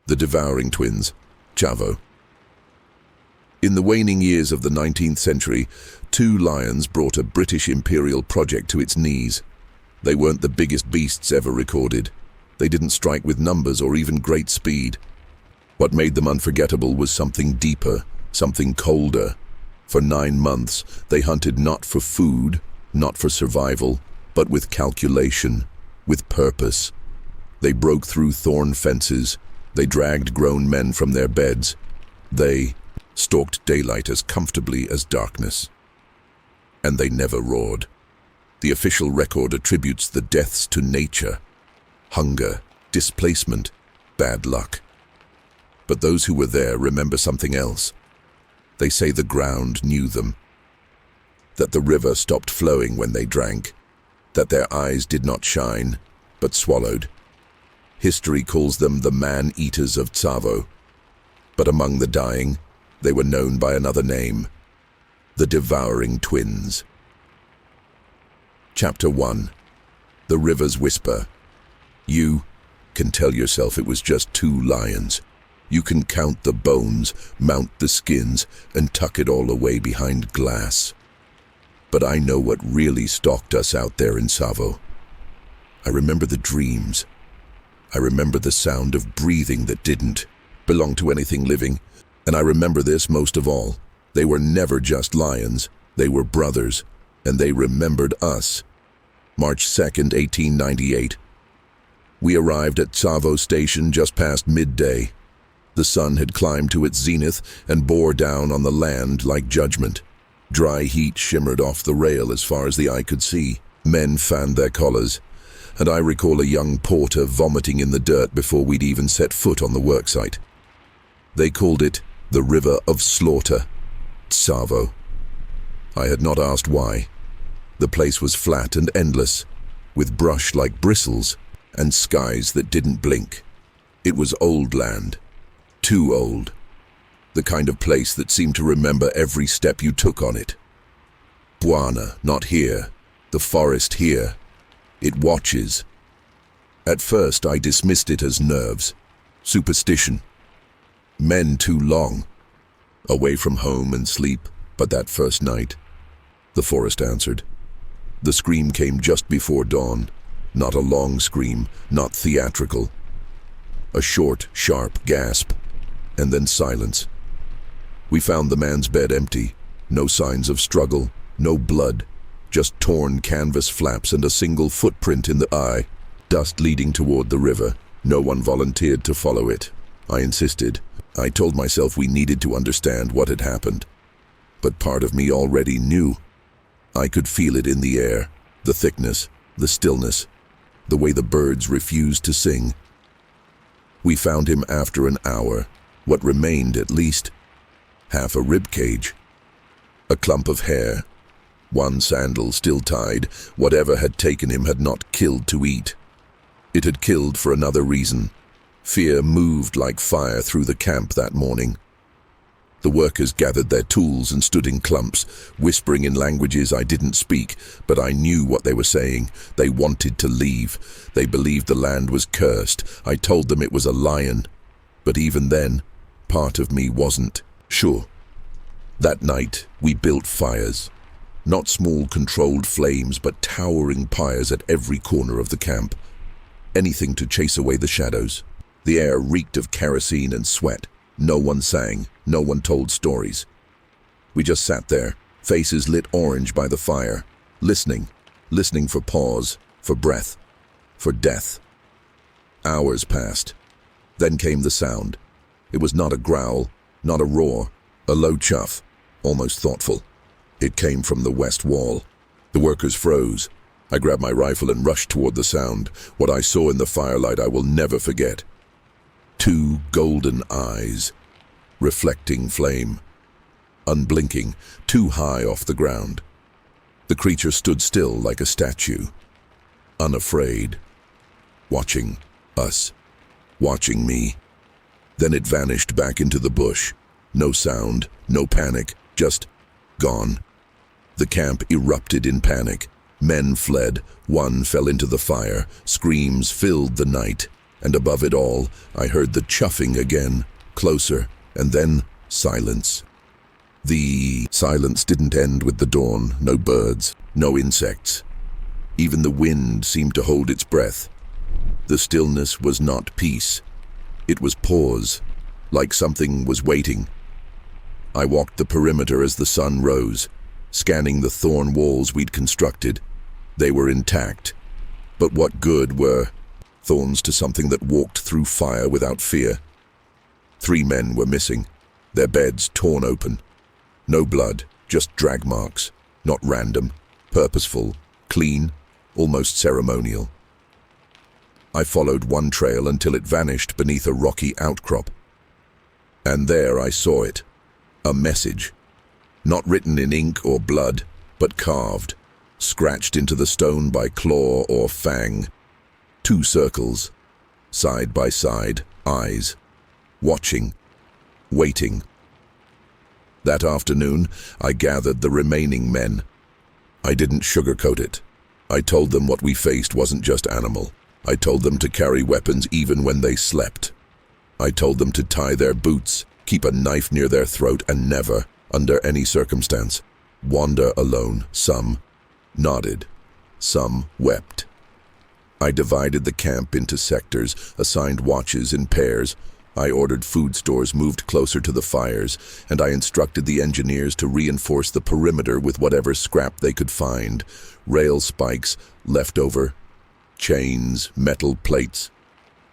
The Devouring twins, Tsavo. In the waning years of the 19th century, two lions brought a British imperial project to its knees. They weren't the biggest beasts ever recorded. They didn't strike with numbers or even great speed. What made them unforgettable was something deeper, something colder. For 9 months, they hunted not for food, not for survival, but with calculation, with purpose. They broke through thorn fences. They dragged grown men from their beds. They stalked daylight as comfortably as darkness. And they never roared. The official record attributes the deaths to nature, hunger, displacement, bad luck. But those who were there remember something else. They say the ground knew them, that the river stopped flowing when they drank, that their eyes did not shine, but swallowed. History calls them the man-eaters of Tsavo, but among the dying, they were known by another name, the Devouring twins. Chapter 1. The River's Whisper. You can tell yourself it was just 2 lions. You can count the bones, mount the skins, and tuck it all away behind glass. But I know what really stalked us out there in Tsavo. I remember the dreams. I remember the sound of breathing that didn't belong to anything living. And I remember this most of all. They were never just lions. They were brothers. And they remembered us. March 2nd, 1898. We arrived at Tsavo station just past midday. The sun had climbed to its zenith and bore down on the land like judgment. Dry heat shimmered off the rail as far as the eye could see. Men fanned their collars, and I recall a young porter vomiting in the dirt before we'd even set foot on the worksite. They called it the River of Slaughter, Tsavo. I had not asked why. The place was flat and endless, with brush like bristles and skies that didn't blink. It was old land, too old. The kind of place that seemed to remember every step you took on it. Buana, not here. The forest here. It watches. At first I dismissed it as nerves, superstition. Men too long, away from home and sleep. But that first night, the forest answered. The scream came just before dawn, not a long scream, not theatrical. A short, sharp gasp, and then silence. We found the man's bed empty, no signs of struggle, no blood, just torn canvas flaps and a single footprint in the eye, dust leading toward the river. No one volunteered to follow it. I insisted. I told myself we needed to understand what had happened. But part of me already knew. I could feel it in the air, the thickness, the stillness, the way the birds refused to sing. We found him after an hour, what remained at least. Half a rib cage, a clump of hair, one sandal still tied. Whatever had taken him had not killed to eat. It had killed for another reason. Fear moved like fire through the camp that morning. The workers gathered their tools and stood in clumps, whispering in languages I didn't speak, but I knew what they were saying. They wanted to leave. They believed the land was cursed. I told them it was a lion. But even then, part of me wasn't sure. That night, we built fires. Not small controlled flames, but towering pyres at every corner of the camp. Anything to chase away the shadows. The air reeked of kerosene and sweat. No one sang. No one told stories. We just sat there, faces lit orange by the fire, listening for pause, for breath, for death. Hours passed. Then came the sound. It was not a growl, not a roar, a low chuff, almost thoughtful. It came from the west wall. The workers froze. I grabbed my rifle and rushed toward the sound. What I saw in the firelight I will never forget. 2 golden eyes, reflecting flame, unblinking, too high off the ground. The creature stood still like a statue, unafraid, watching us, watching me. Then it vanished back into the bush. No sound, no panic, just gone. The camp erupted in panic. Men fled. One fell into the fire. Screams filled the night. And above it all, I heard the chuffing again, closer, and then silence. The silence didn't end with the dawn. No birds, no insects. Even the wind seemed to hold its breath. The stillness was not peace. It was pause, like something was waiting. I walked the perimeter as the sun rose, scanning the thorn walls we'd constructed. They were intact. But what good were thorns to something that walked through fire without fear? 3 men were missing, their beds torn open. No blood, just drag marks, not random, purposeful, clean, almost ceremonial. I followed one trail until it vanished beneath a rocky outcrop. And there I saw it, a message, not written in ink or blood, but carved, scratched into the stone by claw or fang. 2 circles, side by side, eyes, watching, waiting. That afternoon, I gathered the remaining men. I didn't sugarcoat it. I told them what we faced wasn't just animal. I told them to carry weapons even when they slept. I told them to tie their boots, keep a knife near their throat, and never, under any circumstance, wander alone. Some nodded. Some wept. I divided the camp into sectors, assigned watches in pairs. I ordered food stores moved closer to the fires, and I instructed the engineers to reinforce the perimeter with whatever scrap they could find. Rail spikes, leftover, chains, metal plates.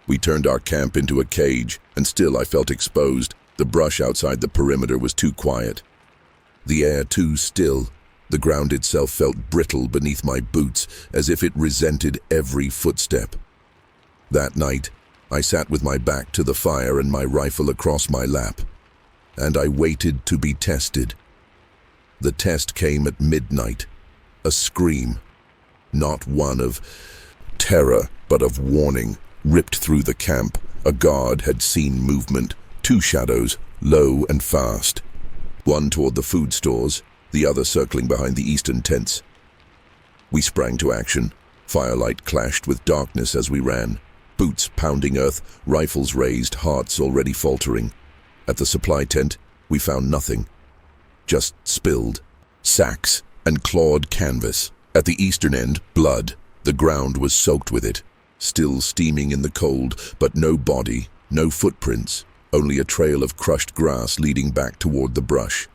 We turned our camp into a cage, and still I felt exposed. The brush outside the perimeter was too quiet. The air too still. The ground itself felt brittle beneath my boots, as if it resented every footstep. That night, I sat with my back to the fire and my rifle across my lap, and I waited to be tested. The test came at midnight, a scream, not one of terror, but of warning, ripped through the camp. A guard had seen movement, 2 shadows, low and fast, one toward the food stores, the other circling behind the eastern tents. We sprang to action. Firelight clashed with darkness as we ran. Boots pounding earth, rifles raised, hearts already faltering. At the supply tent, we found nothing. Just spilled sacks and clawed canvas. At the eastern end, blood. The ground was soaked with it, still steaming in the cold, but no body, no footprints, only a trail of crushed grass leading back toward the brush.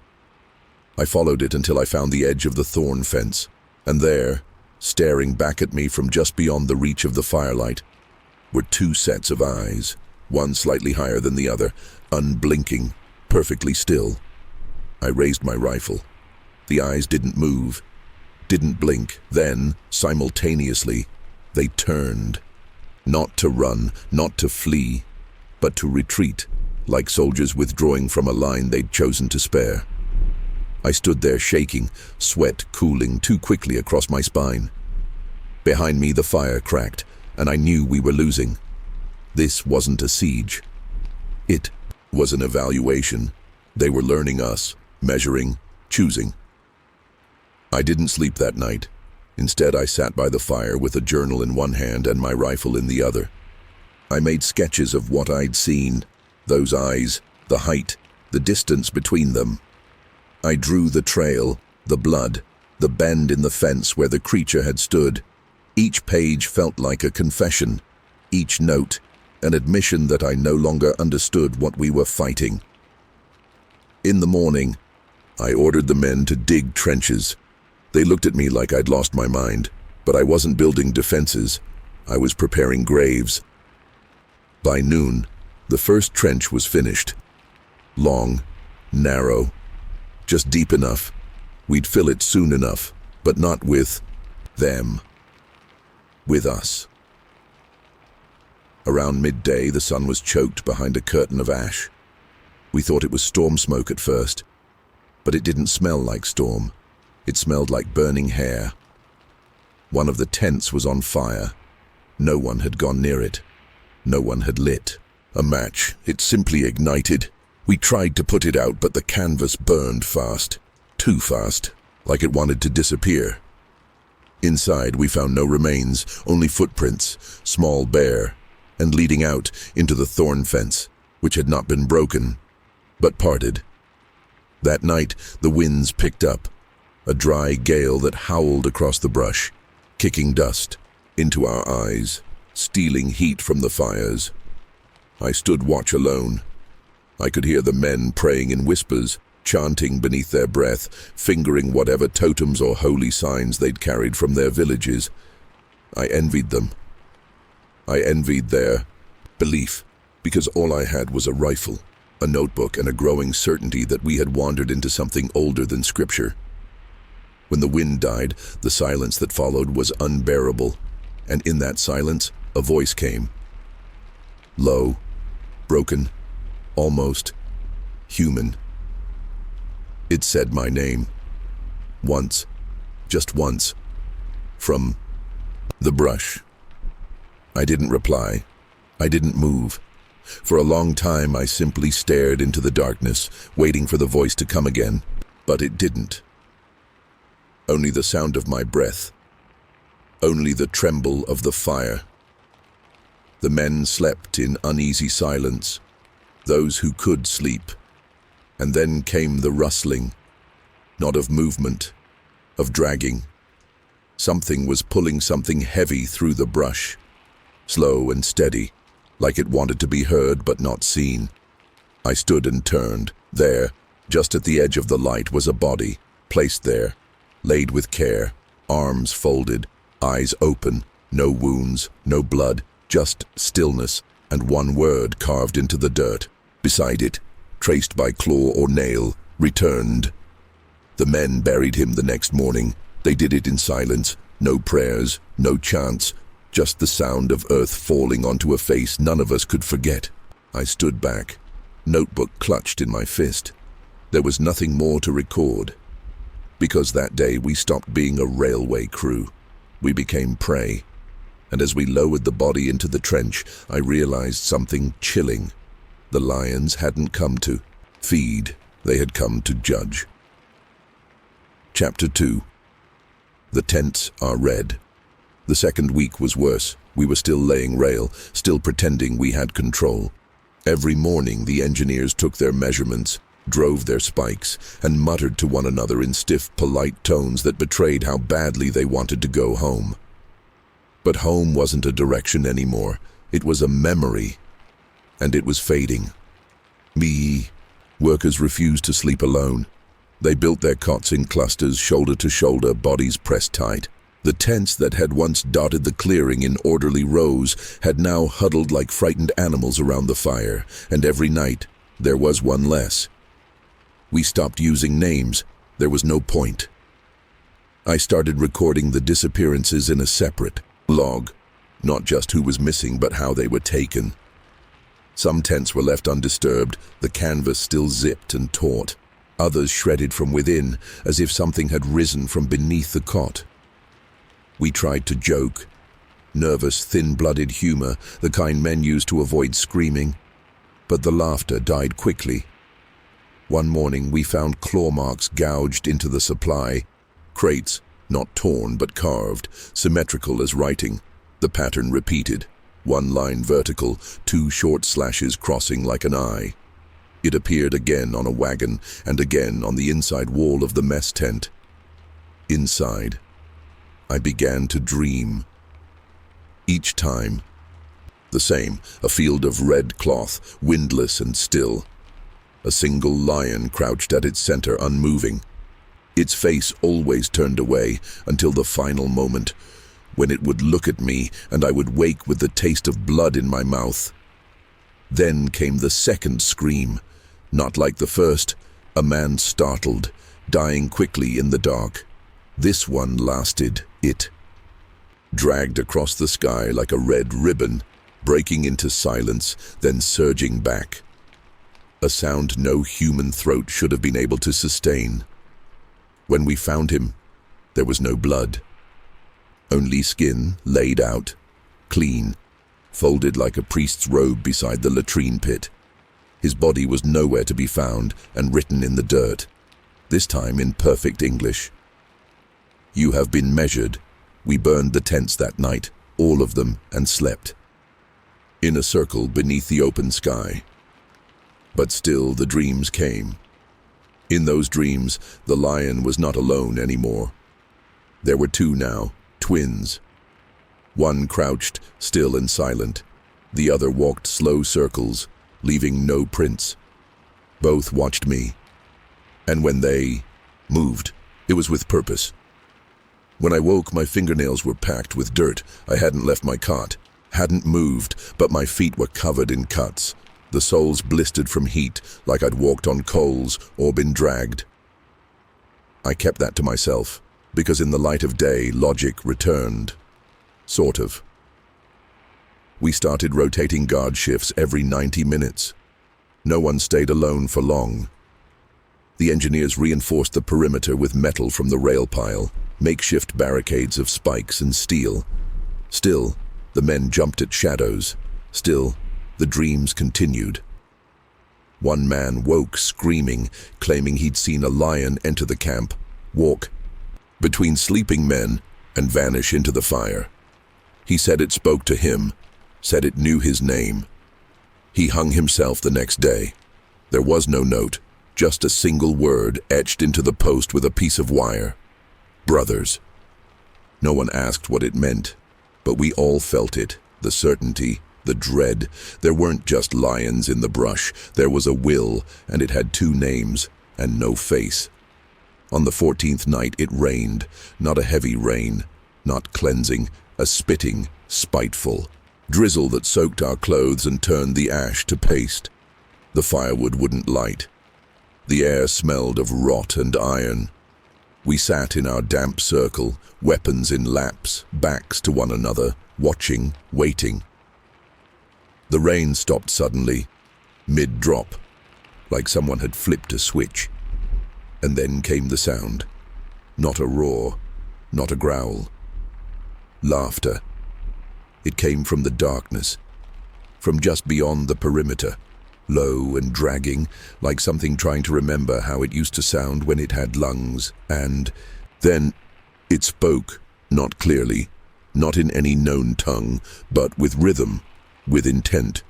I followed it until I found the edge of the thorn fence, and there, staring back at me from just beyond the reach of the firelight, were 2 sets of eyes, one slightly higher than the other, unblinking, perfectly still. I raised my rifle. The eyes didn't move, didn't blink. Then, simultaneously, they turned. Not to run, not to flee, but to retreat, like soldiers withdrawing from a line they'd chosen to spare. I stood there shaking, sweat cooling too quickly across my spine. Behind me the fire cracked, and I knew we were losing. This wasn't a siege. It was an evaluation. They were learning us, measuring, choosing. I didn't sleep that night. Instead, I sat by the fire with a journal in one hand and my rifle in the other. I made sketches of what I'd seen, those eyes, the height, the distance between them. I drew the trail, the blood, the bend in the fence where the creature had stood. Each page felt like a confession, each note an admission that I no longer understood what we were fighting. In the morning, I ordered the men to dig trenches. They looked at me like I'd lost my mind, but I wasn't building defenses. I was preparing graves. By noon, the first trench was finished. Long, narrow, just deep enough. We'd fill it soon enough, but not with them. With us. Around midday, the sun was choked behind a curtain of ash. We thought it was storm smoke at first, but it didn't smell like storm. It smelled like burning hair. One of the tents was on fire. No one had gone near it. No one had lit a match. It simply ignited. We tried to put it out, but the canvas burned fast. Too fast, like it wanted to disappear. Inside, we found no remains, only footprints, small, bare, and leading out into the thorn fence, which had not been broken, but parted. That night, the winds picked up, a dry gale that howled across the brush, kicking dust into our eyes, stealing heat from the fires. I stood watch alone. I could hear the men praying in whispers, chanting beneath their breath, fingering whatever totems or holy signs they'd carried from their villages. I envied them. I envied their belief, because all I had was a rifle, a notebook, and a growing certainty that we had wandered into something older than scripture. When the wind died, the silence that followed was unbearable, and in that silence, a voice came. Low, broken, almost human. It said my name. Once, just once, from the brush. I didn't reply. I didn't move. For a long time, I simply stared into the darkness, waiting for the voice to come again, but it didn't. Only the sound of my breath. Only the tremble of the fire. The men slept in uneasy silence, those who could sleep. And then came the rustling, not of movement, of dragging. Something was pulling something heavy through the brush, slow and steady, like it wanted to be heard but not seen. I stood and turned. There, just at the edge of the light, was a body, placed there, laid with care, arms folded, eyes open, no wounds, no blood, just stillness, and one word carved into the dirt. Beside it, traced by claw or nail, returned. The men buried him the next morning. They did it in silence, no prayers, no chants, just the sound of earth falling onto a face none of us could forget. I stood back, notebook clutched in my fist. There was nothing more to record. Because that day we stopped being a railway crew. We became prey. And as we lowered the body into the trench, I realized something chilling. The lions hadn't come to feed, they had come to judge. Chapter 2. The tents are red. The second week was worse. We were still laying rail, still pretending we had control. Every morning the engineers took their measurements, drove their spikes, and muttered to one another in stiff, polite tones that betrayed how badly they wanted to go home. But home wasn't a direction anymore. It was a memory. And it was fading. Workers refused to sleep alone. They built their cots in clusters, shoulder to shoulder, bodies pressed tight. The tents that had once dotted the clearing in orderly rows had now huddled like frightened animals around the fire, and every night there was one less. We stopped using names. There was no point. I started recording the disappearances in a separate log, not just who was missing, but how they were taken. Some tents were left undisturbed, the canvas still zipped and taut. Others shredded from within, as if something had risen from beneath the cot. We tried to joke. Nervous, thin-blooded humor, the kind men used to avoid screaming. But the laughter died quickly. One morning we found claw marks gouged into the supply. Crates, not torn but carved, symmetrical as writing. The pattern repeated. One line vertical, two short slashes crossing like an eye. It appeared again on a wagon and again on the inside wall of the mess tent. Inside, I began to dream. Each time, the same, a field of red cloth, windless and still. A single lion crouched at its center, unmoving. Its face always turned away until the final moment, when it would look at me and I would wake with the taste of blood in my mouth. Then came the second scream. Not like the first, a man startled, dying quickly in the dark. This one lasted. It dragged across the sky like a red ribbon, breaking into silence, then surging back. A sound no human throat should have been able to sustain. When we found him, there was no blood. Only skin laid out, clean, folded like a priest's robe beside the latrine pit. His body was nowhere to be found and written in the dirt, this time in perfect English. You have been measured. We burned the tents that night, all of them, and slept. in a circle beneath the open sky. But still the dreams came. In those dreams, the lion was not alone anymore. There were two now, twins. One crouched, still and silent. The other walked slow circles, leaving no prints. Both watched me. And when they moved, it was with purpose. When I woke, my fingernails were packed with dirt. I hadn't left my cot, hadn't moved, but my feet were covered in cuts. The soles blistered from heat, like I'd walked on coals or been dragged. I kept that to myself, because in the light of day, logic returned. Sort of. We started rotating guard shifts every 90 minutes. No one stayed alone for long. The engineers reinforced the perimeter with metal from the rail pile, makeshift barricades of spikes and steel. Still, the men jumped at shadows. Still, the dreams continued. One man woke screaming, claiming he'd seen a lion enter the camp, walk between sleeping men, and vanish into the fire. He said it spoke to him, said it knew his name. He hung himself the next day. There was no note, just a single word etched into the post with a piece of wire. Brothers. No one asked what it meant, but we all felt it, the certainty, the dread. There weren't just lions in the brush. There was a will, and it had two names and no face. On the 14th night it rained, not a heavy rain, not cleansing, a spitting, spiteful drizzle that soaked our clothes and turned the ash to paste. The firewood wouldn't light. The air smelled of rot and iron. We sat in our damp circle, weapons in laps, backs to one another, watching, waiting. The rain stopped suddenly, mid-drop, like someone had flipped a switch. And then came the sound. Not a roar, not a growl. Laughter. It came from the darkness, from just beyond the perimeter, low and dragging, like something trying to remember how it used to sound when it had lungs. And then it spoke, not clearly, not in any known tongue, but with rhythm, with intent.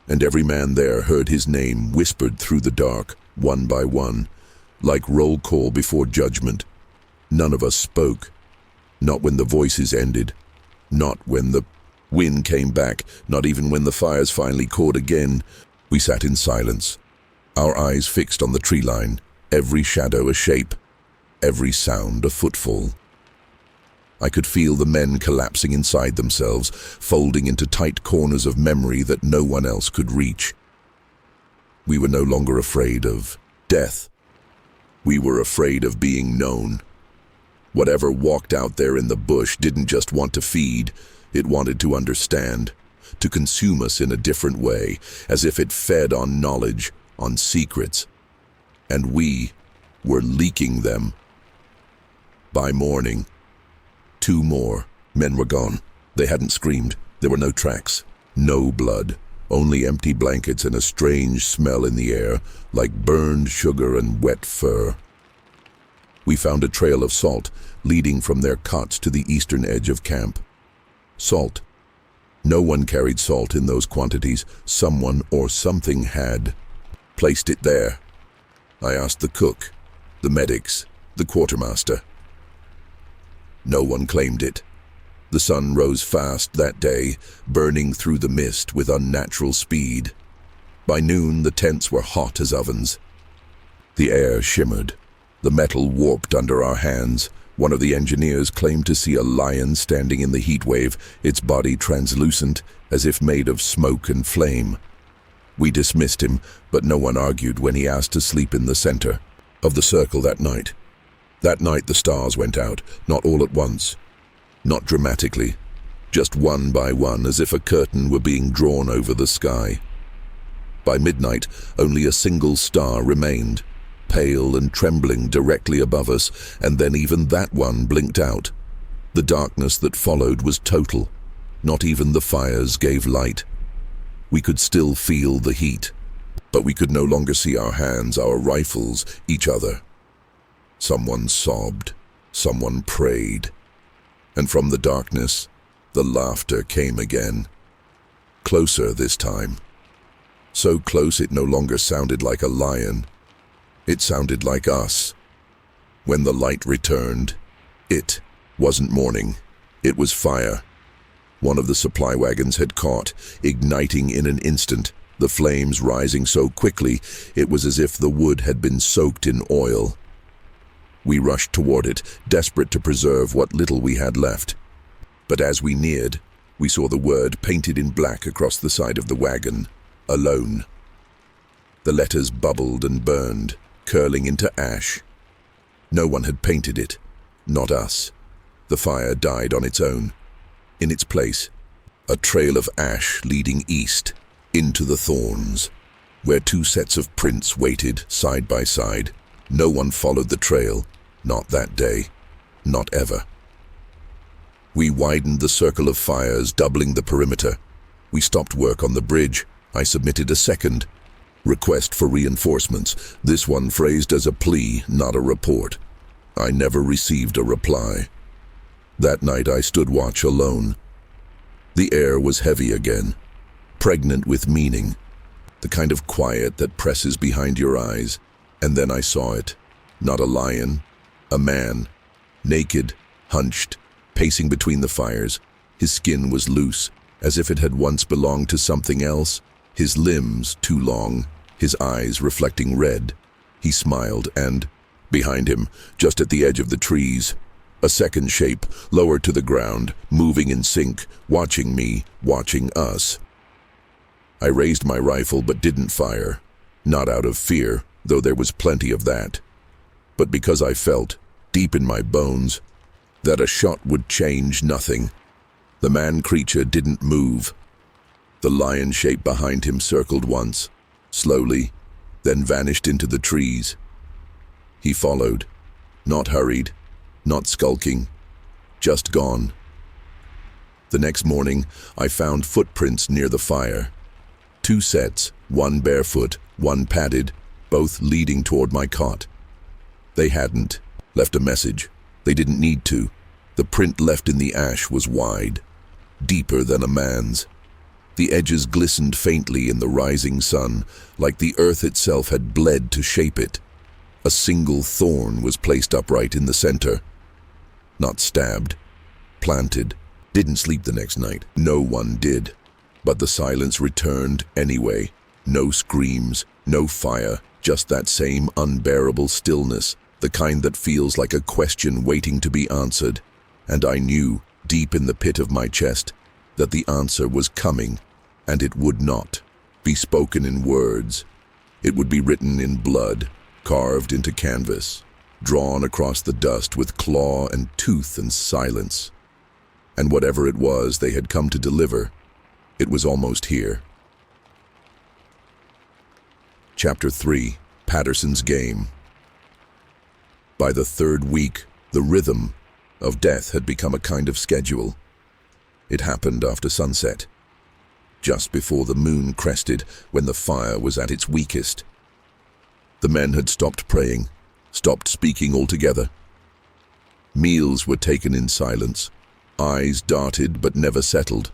And every man there heard his name whispered through the dark, one by one, like roll call before judgment. None of us spoke, not when the voices ended, not when the wind came back, not even when the fires finally caught again. We sat in silence, our eyes fixed on the tree line, every shadow a shape, every sound a footfall. I could feel the men collapsing inside themselves, folding into tight corners of memory that no one else could reach. We were no longer afraid of death. We were afraid of being known. Whatever walked out there in the bush didn't just want to feed, it wanted to understand, to consume us in a different way, as if it fed on knowledge, on secrets. And we were leaking them. By morning, 2 more men were gone. They hadn't screamed. There were no tracks, no blood, only empty blankets and a strange smell in the air, like burned sugar and wet fur. We found a trail of salt leading from their cots to the eastern edge of camp. Salt. No one carried salt in those quantities. Someone or something had placed it there. I asked the cook, the medics, the quartermaster. No one claimed it. The sun rose fast that day, burning through the mist with unnatural speed. By noon, the tents were hot as ovens. The air shimmered. The metal warped under our hands. One of the engineers claimed to see a lion standing in the heat wave, its body translucent, as if made of smoke and flame. We dismissed him, but no one argued when he asked to sleep in the center of the circle that night. That night the stars went out, not all at once, not dramatically, just one by one, as if a curtain were being drawn over the sky. By midnight, only a single star remained, pale and trembling directly above us, and then even that one blinked out. The darkness that followed was total. Not even the fires gave light. We could still feel the heat, but we could no longer see our hands, our rifles, each other. Someone sobbed, someone prayed, and from the darkness, the laughter came again. Closer this time. So close it no longer sounded like a lion. It sounded like us. When the light returned, it wasn't morning. It was fire. One of the supply wagons had caught, igniting in an instant, the flames rising so quickly it was as if the wood had been soaked in oil. We rushed toward it, desperate to preserve what little we had left. But as we neared, we saw the word painted in black across the side of the wagon, alone. The letters bubbled and burned, curling into ash. No one had painted it, not us. The fire died on its own. In its place, a trail of ash leading east, into the thorns, where two sets of prints waited side by side. No one followed the trail, not that day, not ever. We widened the circle of fires, doubling the perimeter. We stopped work on the bridge. I submitted a second request for reinforcements, this one phrased as a plea, not a report. I never received a reply. That night I stood watch alone. The air was heavy again, pregnant with meaning, the kind of quiet that presses behind your eyes. And then I saw it. Not a lion, a man, naked, hunched, pacing between the fires. His skin was loose, as if it had once belonged to something else, his limbs too long, his eyes reflecting red. He smiled and, behind him, just at the edge of the trees, a second shape, lower to the ground, moving in sync, watching me, watching us. I raised my rifle but didn't fire, not out of fear, though there was plenty of that, but because I felt, deep in my bones, that a shot would change nothing. The man-creature didn't move. The lion shape behind him circled once, slowly, then vanished into the trees. He followed, not hurried, not skulking, just gone. The next morning, I found footprints near the fire. Two sets, one barefoot, one padded, both leading toward my cot. They hadn't left a message. They didn't need to. The print left in the ash was wide, deeper than a man's. The edges glistened faintly in the rising sun, like the earth itself had bled to shape it. A single thorn was placed upright in the center. Not stabbed, planted. Didn't sleep the next night. No one did. But the silence returned anyway. No screams, no fire, just that same unbearable stillness, the kind that feels like a question waiting to be answered. And I knew, deep in the pit of my chest, that the answer was coming, and it would not be spoken in words. It would be written in blood, carved into canvas, drawn across the dust with claw and tooth and silence. And whatever it was they had come to deliver, it was almost here. Chapter 3, Patterson's Game. By the third week, the rhythm of death had become a kind of schedule. It happened after sunset, just before the moon crested, when the fire was at its weakest. The men had stopped praying, stopped speaking altogether. Meals were taken in silence. Eyes darted but never settled.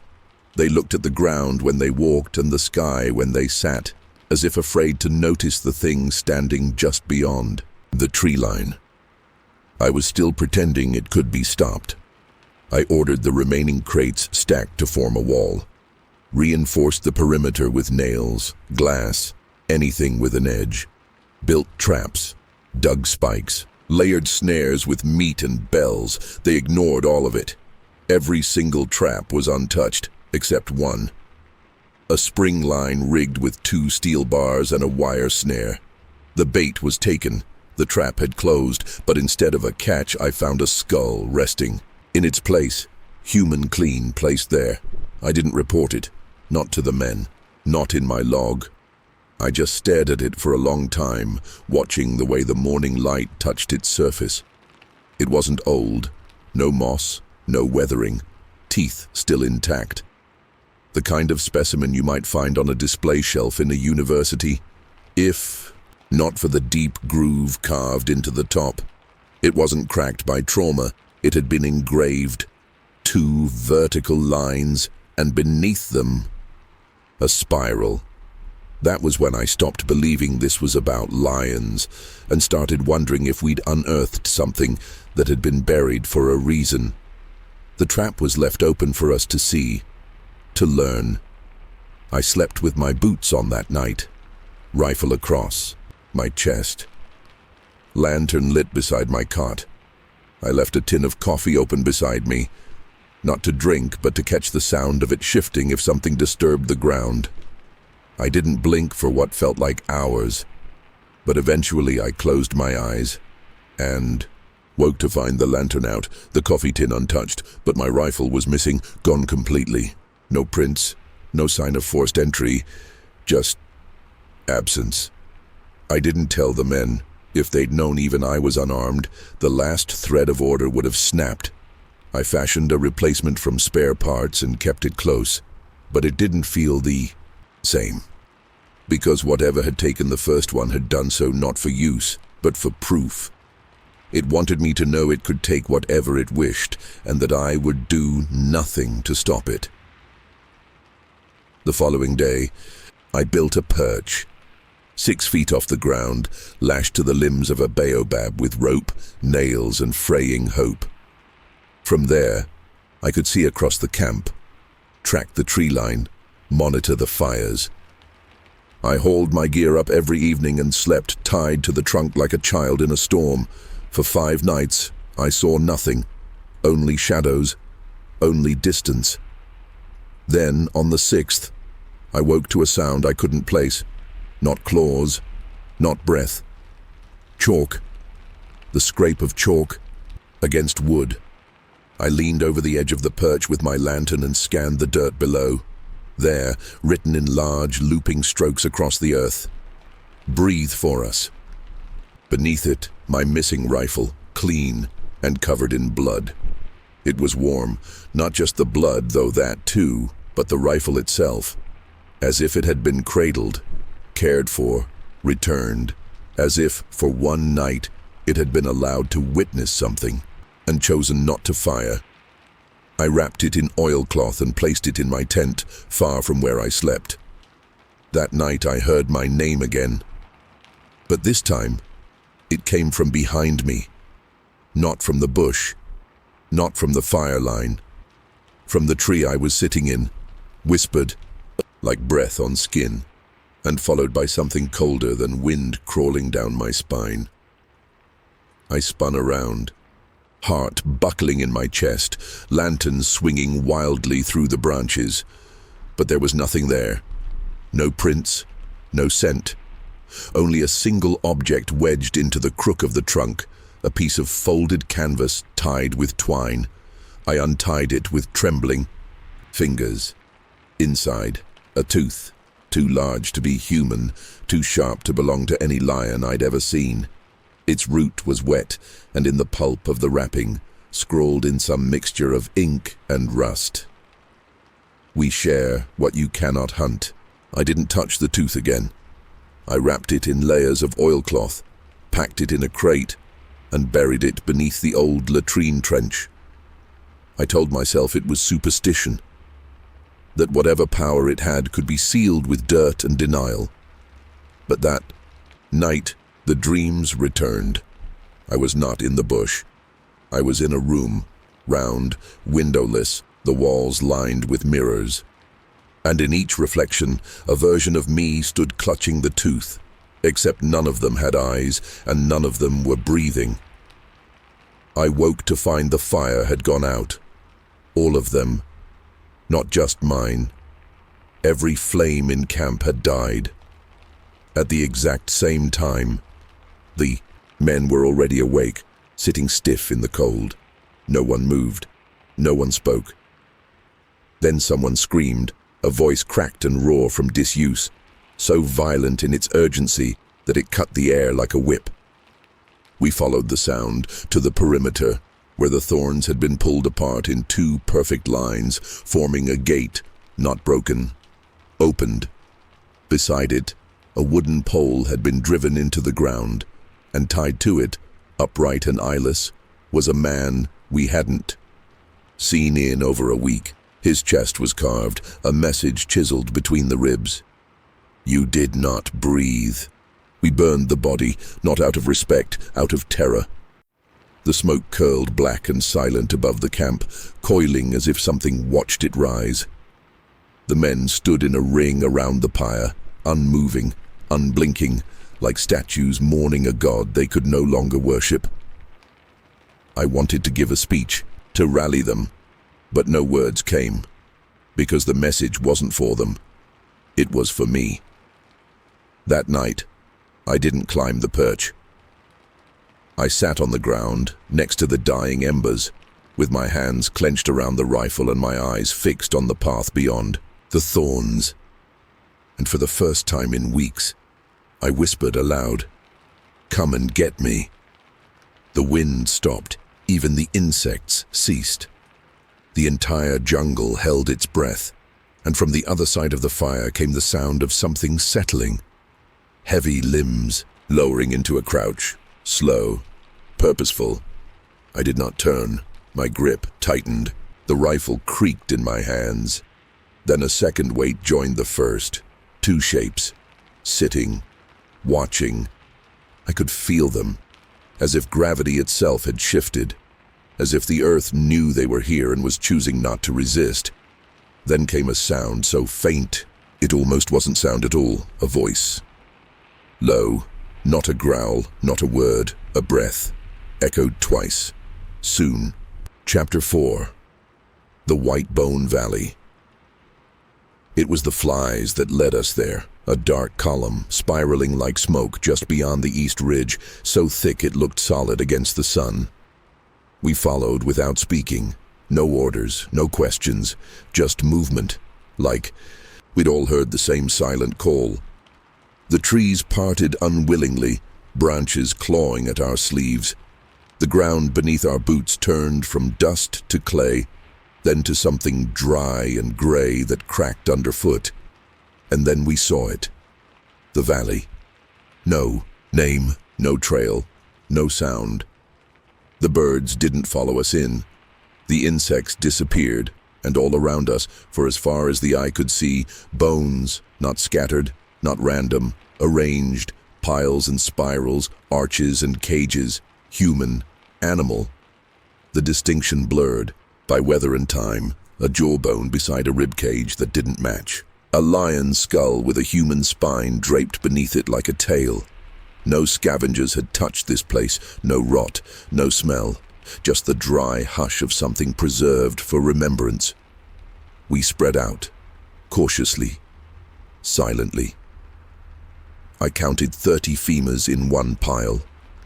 They looked at the ground when they walked and the sky when they sat, as if afraid to notice the thing standing just beyond, the tree line. I was still pretending it could be stopped. I ordered the remaining crates stacked to form a wall, reinforced the perimeter with nails, glass, anything with an edge, built traps, dug spikes, layered snares with meat and bells. They ignored all of it. Every single trap was untouched, except one. A spring line rigged with 2 steel bars and a wire snare. The bait was taken. The trap had closed, but instead of a catch, I found a skull resting. In its place, human clean placed there. I didn't report it, not to the men, not in my log. I just stared at it for a long time, watching the way the morning light touched its surface. It wasn't old, no moss, no weathering, teeth still intact. The kind of specimen you might find on a display shelf in a university, if not for the deep groove carved into the top. It wasn't cracked by trauma, it had been engraved. 2 vertical lines, and beneath them, A spiral. That was when I stopped believing this was about lions and started wondering if we'd unearthed something that had been buried for a reason. The trap was left open for us to see, to learn. I slept with my boots on that night, rifle across my chest, lantern lit beside my cot. I left a tin of coffee open beside me, not to drink, but to catch the sound of it shifting if something disturbed the ground. I didn't blink for what felt like hours, but eventually I closed my eyes and woke to find the lantern out, the coffee tin untouched, but my rifle was missing, gone completely. No prints, no sign of forced entry, just absence. I didn't tell the men. If they'd known even I was unarmed, the last thread of order would have snapped. I fashioned a replacement from spare parts and kept it close, but it didn't feel the same. Because whatever had taken the first one had done so not for use, but for proof. It wanted me to know it could take whatever it wished, and that I would do nothing to stop it. The following day, I built a perch, 6 feet off the ground, lashed to the limbs of a baobab with rope, nails, and fraying hope. From there, I could see across the camp, track the tree line, monitor the fires. I hauled my gear up every evening and slept tied to the trunk like a child in a storm. For 5 nights, I saw nothing, only shadows, only distance. Then, on the 6th, I woke to a sound I couldn't place. Not claws, not breath. Chalk. The scrape of chalk against wood. I leaned over the edge of the perch with my lantern and scanned the dirt below. There, written in large, looping strokes across the earth. Breathe for us. Beneath it, my missing rifle, clean and covered in blood. It was warm, not just the blood, though that too, but the rifle itself. As if it had been cradled, cared for, returned. As if, for one night, it had been allowed to witness something and chosen not to fire. I wrapped it in oilcloth and placed it in my tent, far from where I slept. That night I heard my name again. But this time, it came from behind me. Not from the bush, not from the fire line. From the tree I was sitting in, whispered, like breath on skin, and followed by something colder than wind crawling down my spine. I spun around, heart buckling in my chest, lantern swinging wildly through the branches. But there was nothing there. No prints, no scent. Only a single object wedged into the crook of the trunk, a piece of folded canvas tied with twine. I untied it with trembling fingers. Inside, a tooth, too large to be human, too sharp to belong to any lion I'd ever seen. Its root was wet, and in the pulp of the wrapping, scrawled in some mixture of ink and rust. We share what you cannot hunt. I didn't touch the tooth again. I wrapped it in layers of oilcloth, packed it in a crate, and buried it beneath the old latrine trench. I told myself it was superstition, that whatever power it had could be sealed with dirt and denial. But that night, the dreams returned. I was not in the bush. I was in a room, round, windowless, the walls lined with mirrors. And in each reflection, a version of me stood clutching the tooth, except none of them had eyes, and none of them were breathing. I woke to find the fire had gone out. All of them. Not just mine. Every flame in camp had died. At the exact same time, the men were already awake, sitting stiff in the cold. No one moved. No one spoke. Then someone screamed, a voice cracked and raw from disuse, so violent in its urgency that it cut the air like a whip. We followed the sound to the perimeter, where the thorns had been pulled apart in 2 perfect lines, forming a gate, not broken, opened. Beside it, a wooden pole had been driven into the ground, and tied to it, upright and eyeless, was a man we hadn't seen in over a week. His chest was carved, a message chiseled between the ribs. You did not breathe. We burned the body, not out of respect, out of terror. The smoke curled black and silent above the camp, coiling as if something watched it rise. The men stood in a ring around the pyre, unmoving, unblinking, like statues mourning a god they could no longer worship. I wanted to give a speech, to rally them, but no words came, because the message wasn't for them. It was for me. That night, I didn't climb the perch. I sat on the ground, next to the dying embers, with my hands clenched around the rifle and my eyes fixed on the path beyond, the thorns. And for the first time in weeks, I whispered aloud, "Come and get me." The wind stopped, even the insects ceased. The entire jungle held its breath, and from the other side of the fire came the sound of something settling. Heavy limbs lowering into a crouch, slow, purposeful. I did not turn. My grip tightened. The rifle creaked in my hands. Then a second weight joined the first. Two shapes, sitting, watching. I could feel them, as if gravity itself had shifted, as if the earth knew they were here and was choosing not to resist. Then came a sound so faint, it almost wasn't sound at all, a voice. Low, not a growl, not a word, a breath, echoed twice. Soon. Chapter 4. The White Bone Valley. It was the flies that led us there, a dark column, spiraling like smoke just beyond the east ridge, so thick it looked solid against the sun. We followed without speaking. No orders, no questions, just movement, like we'd all heard the same silent call. The trees parted unwillingly, branches clawing at our sleeves. The ground beneath our boots turned from dust to clay, then to something dry and gray that cracked underfoot. And then we saw it. The valley. No name, no trail, no sound. The birds didn't follow us in. The insects disappeared, and all around us, for as far as the eye could see, bones, not scattered, not random, arranged, piles and spirals, arches and cages, human, animal. The distinction blurred, by weather and time, a jawbone beside a ribcage that didn't match. A lion's skull with a human spine draped beneath it like a tail. No scavengers had touched this place, no rot, no smell, just the dry hush of something preserved for remembrance. We spread out, cautiously, silently. I counted 30 femurs in one pile.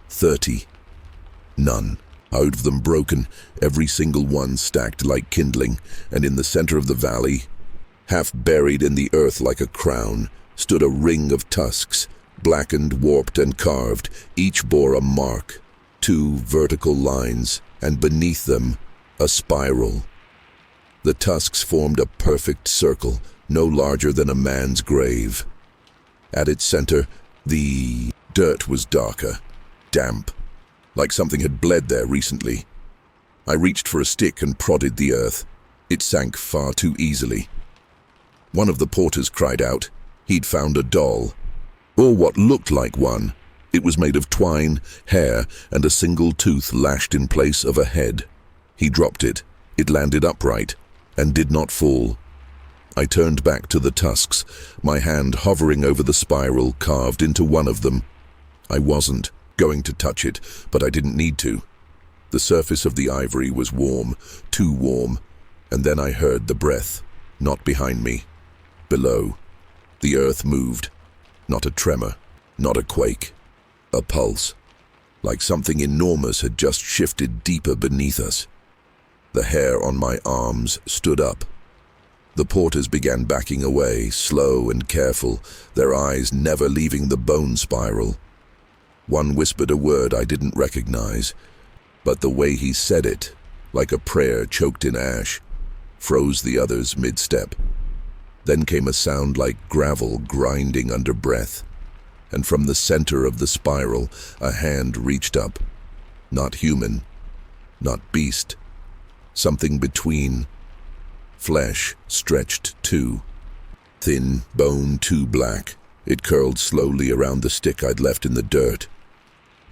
30. None. Out of them broken, every single one stacked like kindling, and in the center of the valley, half buried in the earth like a crown, stood a ring of tusks, blackened, warped, and carved. Each bore a mark, 2 vertical lines, and beneath them, a spiral. The tusks formed a perfect circle, no larger than a man's grave. At its center, the dirt was darker, damp, like something had bled there recently. I reached for a stick and prodded the earth. It sank far too easily. One of the porters cried out. He'd found a doll, or what looked like one. It was made of twine, hair, and a single tooth lashed in place of a head. He dropped it. It landed upright, and did not fall. I turned back to the tusks, my hand hovering over the spiral carved into one of them. I wasn't going to touch it, but I didn't need to. The surface of the ivory was warm, too warm, and then I heard the breath, not behind me, below. The earth moved, not a tremor, not a quake, a pulse, like something enormous had just shifted deeper beneath us. The hair on my arms stood up. The porters began backing away, slow and careful, their eyes never leaving the bone spiral. One whispered a word I didn't recognize, but the way he said it, like a prayer choked in ash, froze the others mid-step. Then came a sound like gravel grinding under breath, and from the center of the spiral, a hand reached up. Not human, not beast, something between. flesh stretched too. Thin bone too black. It curled slowly around the stick I'd left in the dirt,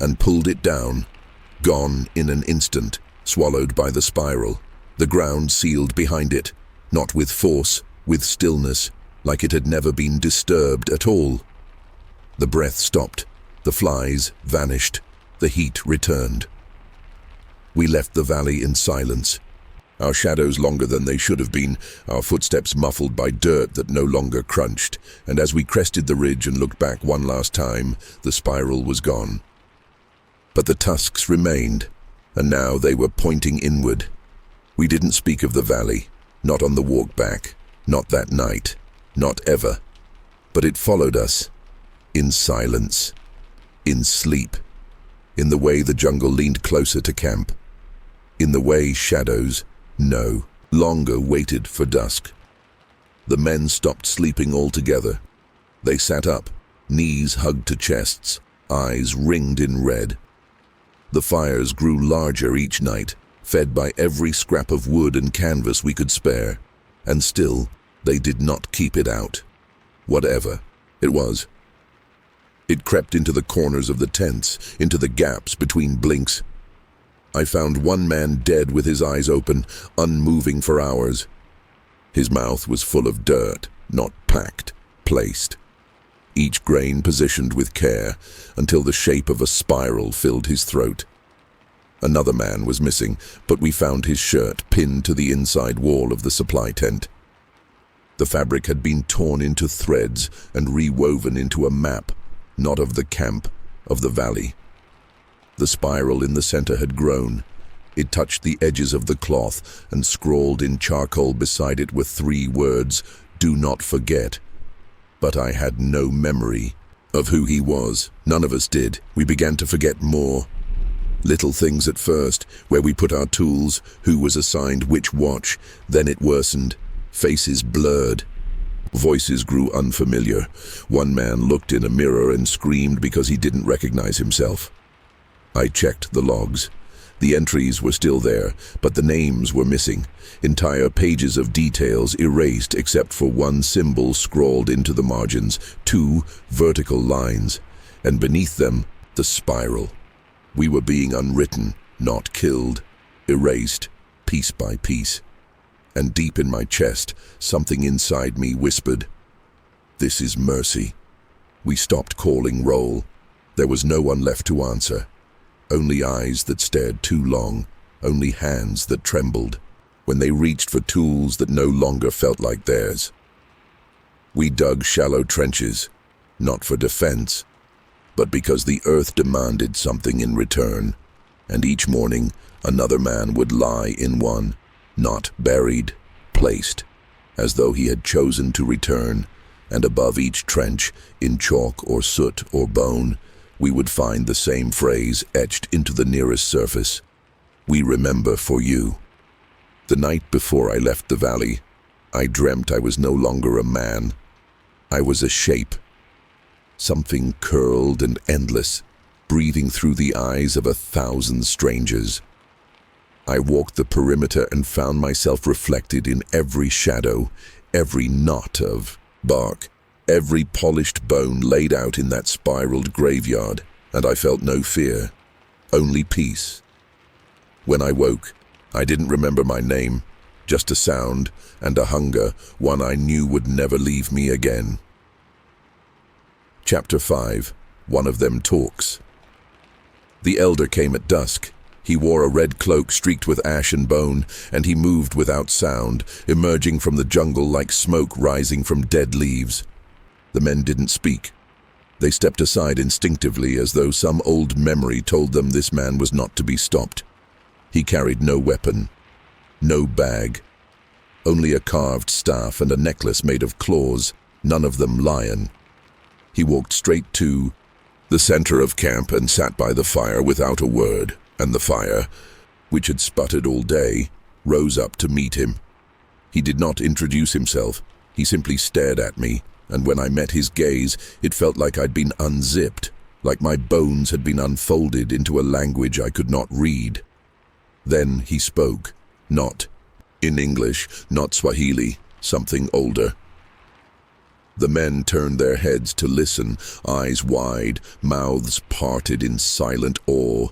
and pulled it down, gone in an instant, swallowed by the spiral. The ground sealed behind it, not with force, with stillness, like it had never been disturbed at all. The breath stopped, the flies vanished, the heat returned. We left the valley in silence, our shadows longer than they should have been, our footsteps muffled by dirt that no longer crunched, and as we crested the ridge and looked back one last time, the spiral was gone. But the tusks remained, and now they were pointing inward. We didn't speak of the valley, not on the walk back, not that night, not ever. But it followed us, in silence, in sleep, in the way the jungle leaned closer to camp, in the way shadows, no longer waited for dusk. The men stopped sleeping altogether. They sat up, knees hugged to chests, eyes ringed in red. The fires grew larger each night, fed by every scrap of wood and canvas we could spare, and still they did not keep it out. Whatever it was. It crept into the corners of the tents, into the gaps between blinks. I found one man dead with his eyes open, unmoving for hours. His mouth was full of dirt, not packed, placed. Each grain positioned with care, until the shape of a spiral filled his throat. Another man was missing, but we found his shirt pinned to the inside wall of the supply tent. The fabric had been torn into threads and rewoven into a map, not of the camp, of the valley. The spiral in the center had grown. It touched the edges of the cloth, and scrawled in charcoal beside it were 3 words, "Do not forget." But I had no memory of who he was. None of us did. We began to forget more. Little things at first, where we put our tools, who was assigned which watch. Then it worsened. Faces blurred. Voices grew unfamiliar. One man looked in a mirror and screamed because he didn't recognize himself. I checked the logs. The entries were still there, but the names were missing. Entire pages of details erased except for one symbol scrawled into the margins, 2 vertical lines, and beneath them, the spiral. We were being unwritten, not killed, erased, piece by piece. And deep in my chest, something inside me whispered, "This is mercy." We stopped calling roll. There was no one left to answer. Only eyes that stared too long, only hands that trembled when they reached for tools that no longer felt like theirs. We dug shallow trenches, not for defense, but because the earth demanded something in return, and each morning another man would lie in one, not buried, placed, as though he had chosen to return, and above each trench, in chalk or soot or bone, we would find the same phrase etched into the nearest surface: "We remember for you." The night before I left the valley, I dreamt I was no longer a man. I was a shape. Something curled and endless, breathing through the eyes of 1,000 strangers. I walked the perimeter and found myself reflected in every shadow, every knot of bark, every polished bone laid out in that spiraled graveyard, and I felt no fear, only peace. When I woke, I didn't remember my name, just a sound and a hunger, one I knew would never leave me again. Chapter 5. One of Them Talks. The elder came at dusk. He wore a red cloak streaked with ash and bone, and he moved without sound, emerging from the jungle like smoke rising from dead leaves. The men didn't speak. They stepped aside instinctively, as though some old memory told them this man was not to be stopped. He carried no weapon, no bag, only a carved staff and a necklace made of claws, none of them lion. He walked straight to the center of camp and sat by the fire without a word, and the fire, which had sputtered all day, rose up to meet him. He did not introduce himself. He simply stared at me, and when I met his gaze, it felt like I'd been unzipped, like my bones had been unfolded into a language I could not read. Then he spoke, not In English, not Swahili, something older. The men turned their heads to listen, eyes wide, mouths parted in silent awe.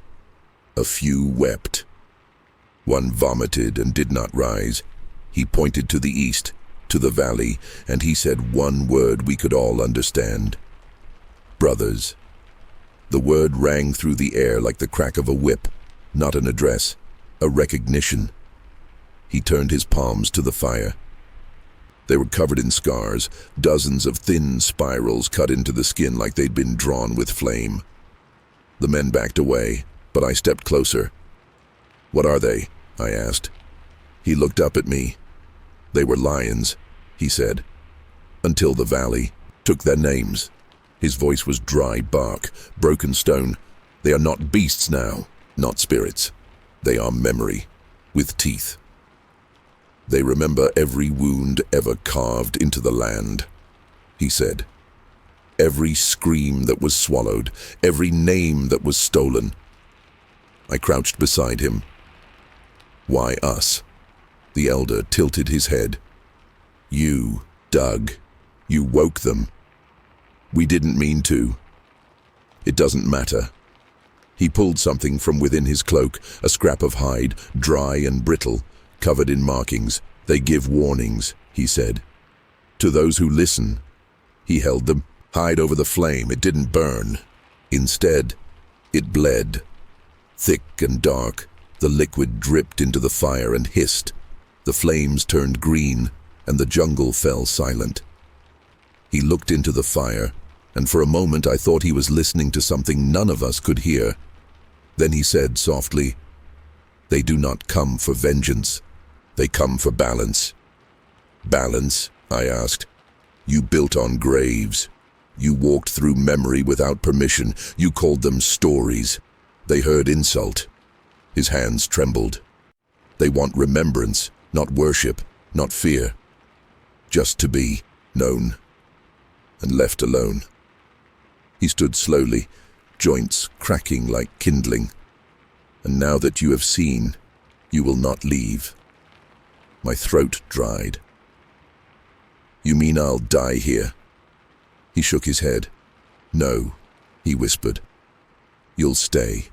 A few wept. One vomited and did not rise. He pointed to the east, to the valley, and he said one word we could all understand. Brothers. The word rang through the air like the crack of a whip, not an address, a recognition. He turned his palms to the fire. They were covered in scars, dozens of thin spirals cut into the skin like they'd been drawn with flame. The men backed away, but I stepped closer. "What are they?" I asked. He looked up at me. "They were lions," he said. "Until the valley took their names." His voice was dry bark, broken stone. "They are not beasts now, not spirits. They are memory, with teeth. They remember every wound ever carved into the land," he said. "Every scream that was swallowed, every name that was stolen." I crouched beside him. "Why us?" The elder tilted his head. "You, Doug. You woke them. We didn't mean to. It doesn't matter." He pulled something from within his cloak, a scrap of hide, dry and brittle, covered in markings. "They give warnings," he said. "To those who listen." He held them. "Hide over the flame. It didn't burn. Instead, it bled. Thick and dark, the liquid dripped into the fire and hissed. The flames turned green, and the jungle fell silent." He looked into the fire, and for a moment I thought he was listening to something none of us could hear. Then he said softly, "They do not come for vengeance. They come for balance." "Balance?" I asked. "You built on graves. You walked through memory without permission. You called them stories. They heard insult." His hands trembled. "They want remembrance, not worship, not fear. Just to be known and left alone." He stood slowly, joints cracking like kindling. "And now that you have seen, you will not leave." My throat dried. "You mean I'll die here?" He shook his head. "No," he whispered. "You'll stay."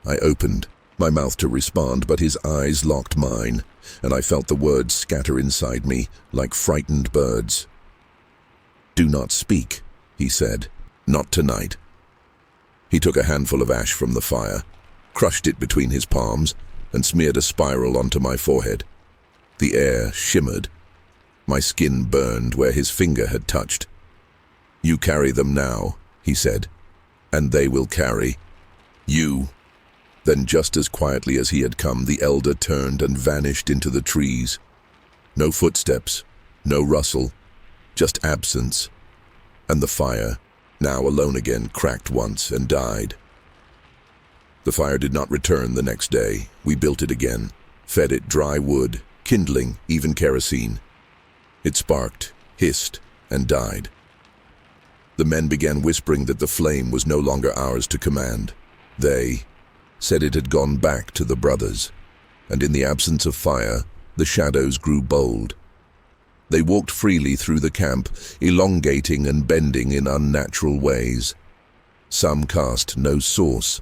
I opened my mouth to respond, but his eyes locked mine, and I felt the words scatter inside me like frightened birds. "Do not speak," he said. "Not tonight." He took a handful of ash from the fire, crushed it between his palms, and smeared a spiral onto my forehead. The air shimmered. My skin burned where his finger had touched. "You carry them now," he said, "and they will carry you." Then, just as quietly as he had come, the elder turned and vanished into the trees. No footsteps, no rustle, just absence. And the fire, now alone again, cracked once and died. The fire did not return the next day. We built it again, fed it dry wood, kindling, even kerosene. It sparked, hissed, and died. The men began whispering that the flame was no longer ours to command. They said it had gone back to the brothers, and in the absence of fire, the shadows grew bold. They walked freely through the camp, elongating and bending in unnatural ways. Some cast no source.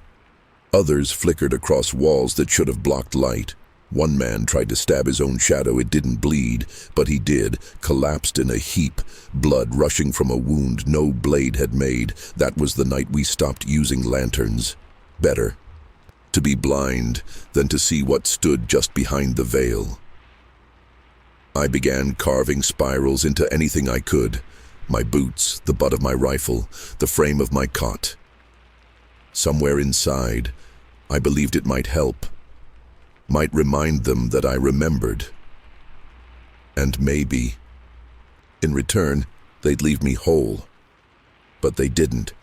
Others flickered across walls that should have blocked light. One man tried to stab his own shadow. It didn't bleed, but he did, collapsed in a heap, blood rushing from a wound no blade had made. That was the night we stopped using lanterns. Better to be blind than to see what stood just behind the veil. I began carving spirals into anything I could. My boots, the butt of my rifle, the frame of my cot. Somewhere inside, I believed it might help, might remind them that I remembered. And maybe, in return, they'd leave me whole. But they didn't.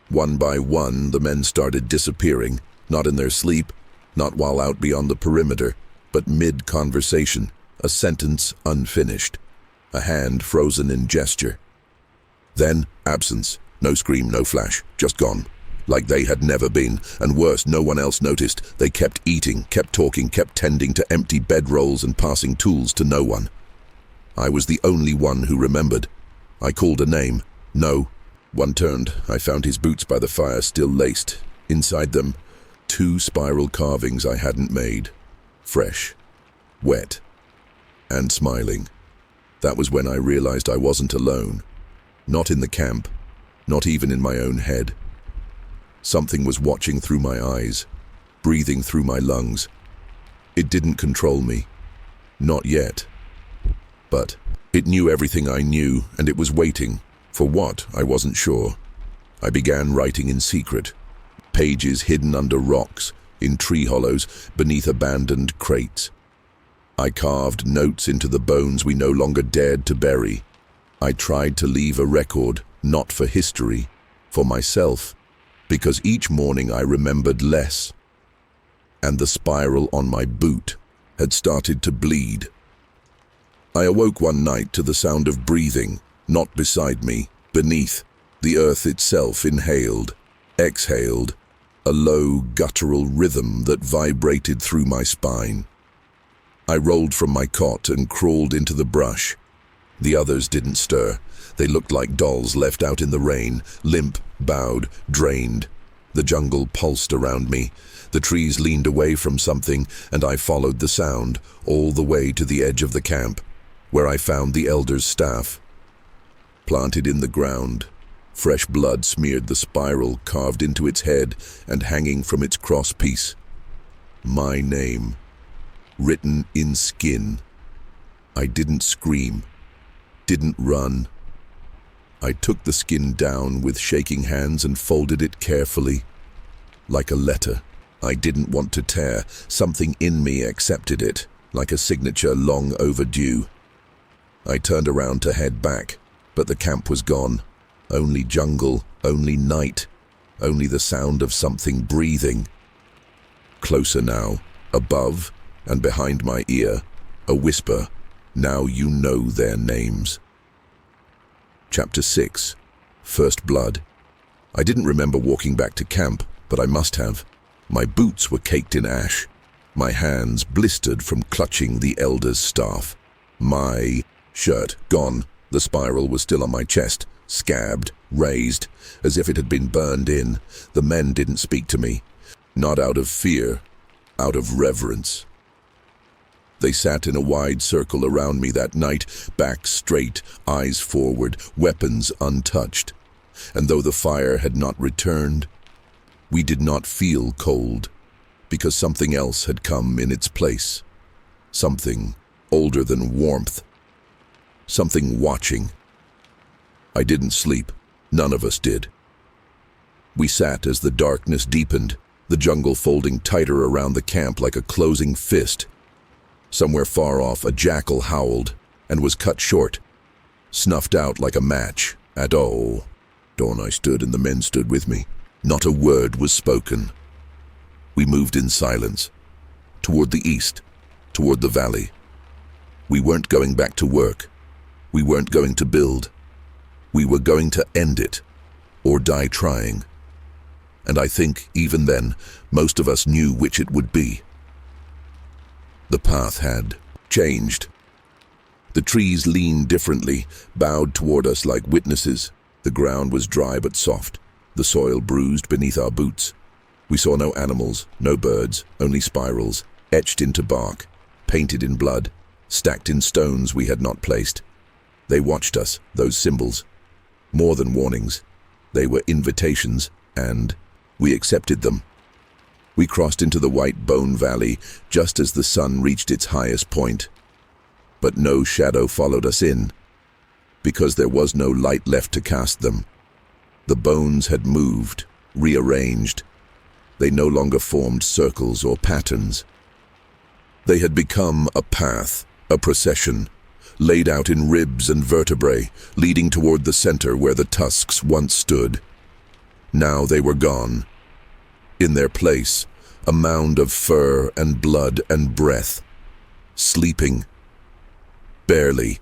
One by one, the men started disappearing, not in their sleep, not while out beyond the perimeter, but mid-conversation, a sentence unfinished, a hand frozen in gesture. Then, absence, no scream, no flash, just gone, like they had never been, and worse, no one else noticed. They kept eating, kept talking, kept tending to empty bedrolls and passing tools to no one. I was the only one who remembered. I called a name. No. One turned. I found his boots by the fire, still laced. Inside them, 2 spiral carvings I hadn't made. Fresh, wet, and smiling. That was when I realized I wasn't alone. Not in the camp, not even in my own head. Something was watching through my eyes, breathing through my lungs. It didn't control me. Not yet. But it knew everything I knew, and it was waiting. For what, I wasn't sure. I began writing in secret. Pages hidden under rocks, in tree hollows, beneath abandoned crates. I carved notes into the bones we no longer dared to bury. I tried to leave a record, not for history, for myself, because each morning I remembered less. And the spiral on my boot had started to bleed. I awoke one night to the sound of breathing, not beside me, beneath. The earth itself inhaled, exhaled, a low, guttural rhythm that vibrated through my spine. I rolled from my cot and crawled into the brush. The others didn't stir. They looked like dolls left out in the rain, limp, bowed, drained. The jungle pulsed around me. The trees leaned away from something, and I followed the sound, all the way to the edge of the camp, where I found the elder's staff. Planted in the ground, fresh blood smeared the spiral carved into its head and hanging from its crosspiece. My name, written in skin. I didn't scream, didn't run. I took the skin down with shaking hands and folded it carefully, like a letter. I didn't want to tear. Something in me accepted it, like a signature long overdue. I turned around to head back, but the camp was gone. Only jungle, only night, only the sound of something breathing. Closer now, above and behind my ear, a whisper. Now you know their names. Chapter 6. First Blood. I didn't remember walking back to camp, but I must have. My boots were caked in ash. My hands blistered from clutching the elder's staff. My shirt gone. The spiral was still on my chest, scabbed, raised, as if it had been burned in. The men didn't speak to me. Not out of fear, out of reverence. They sat in a wide circle around me that night, backs straight, eyes forward, weapons untouched. And though the fire had not returned, we did not feel cold, because something else had come in its place. Something older than warmth. Something watching. I didn't sleep. None of us did. We sat as the darkness deepened, the jungle folding tighter around the camp like a closing fist. Somewhere far off, a jackal howled and was cut short, snuffed out like a match. At dawn I stood and the men stood with me. Not a word was spoken. We moved in silence, toward the east, toward the valley. We weren't going back to work. We weren't going to build. We were going to end it, or die trying. And I think, even then, most of us knew which it would be. The path had changed. The trees leaned differently, bowed toward us like witnesses. The ground was dry but soft, the soil bruised beneath our boots. We saw no animals, no birds, only spirals, etched into bark, painted in blood, stacked in stones we had not placed. They watched us, those symbols. More than warnings. They were invitations, and we accepted them. We crossed into the white bone valley just as the sun reached its highest point. But no shadow followed us in, because there was no light left to cast them. The bones had moved, rearranged. They no longer formed circles or patterns. They had become a path, a procession, laid out in ribs and vertebrae, leading toward the center where the tusks once stood. Now they were gone. In their place, a mound of fur and blood and breath, sleeping. Barely.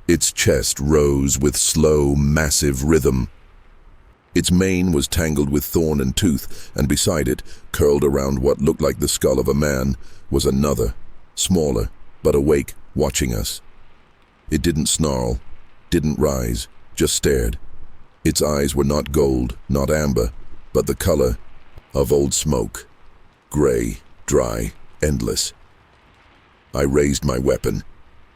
Its chest rose with slow, massive rhythm. Its mane was tangled with thorn and tooth, and beside it, curled around what looked like the skull of a man, was another, smaller, but awake, watching us. It didn't snarl, didn't rise, just stared. Its eyes were not gold, not amber, but the color of old smoke. Gray, dry, endless. I raised my weapon.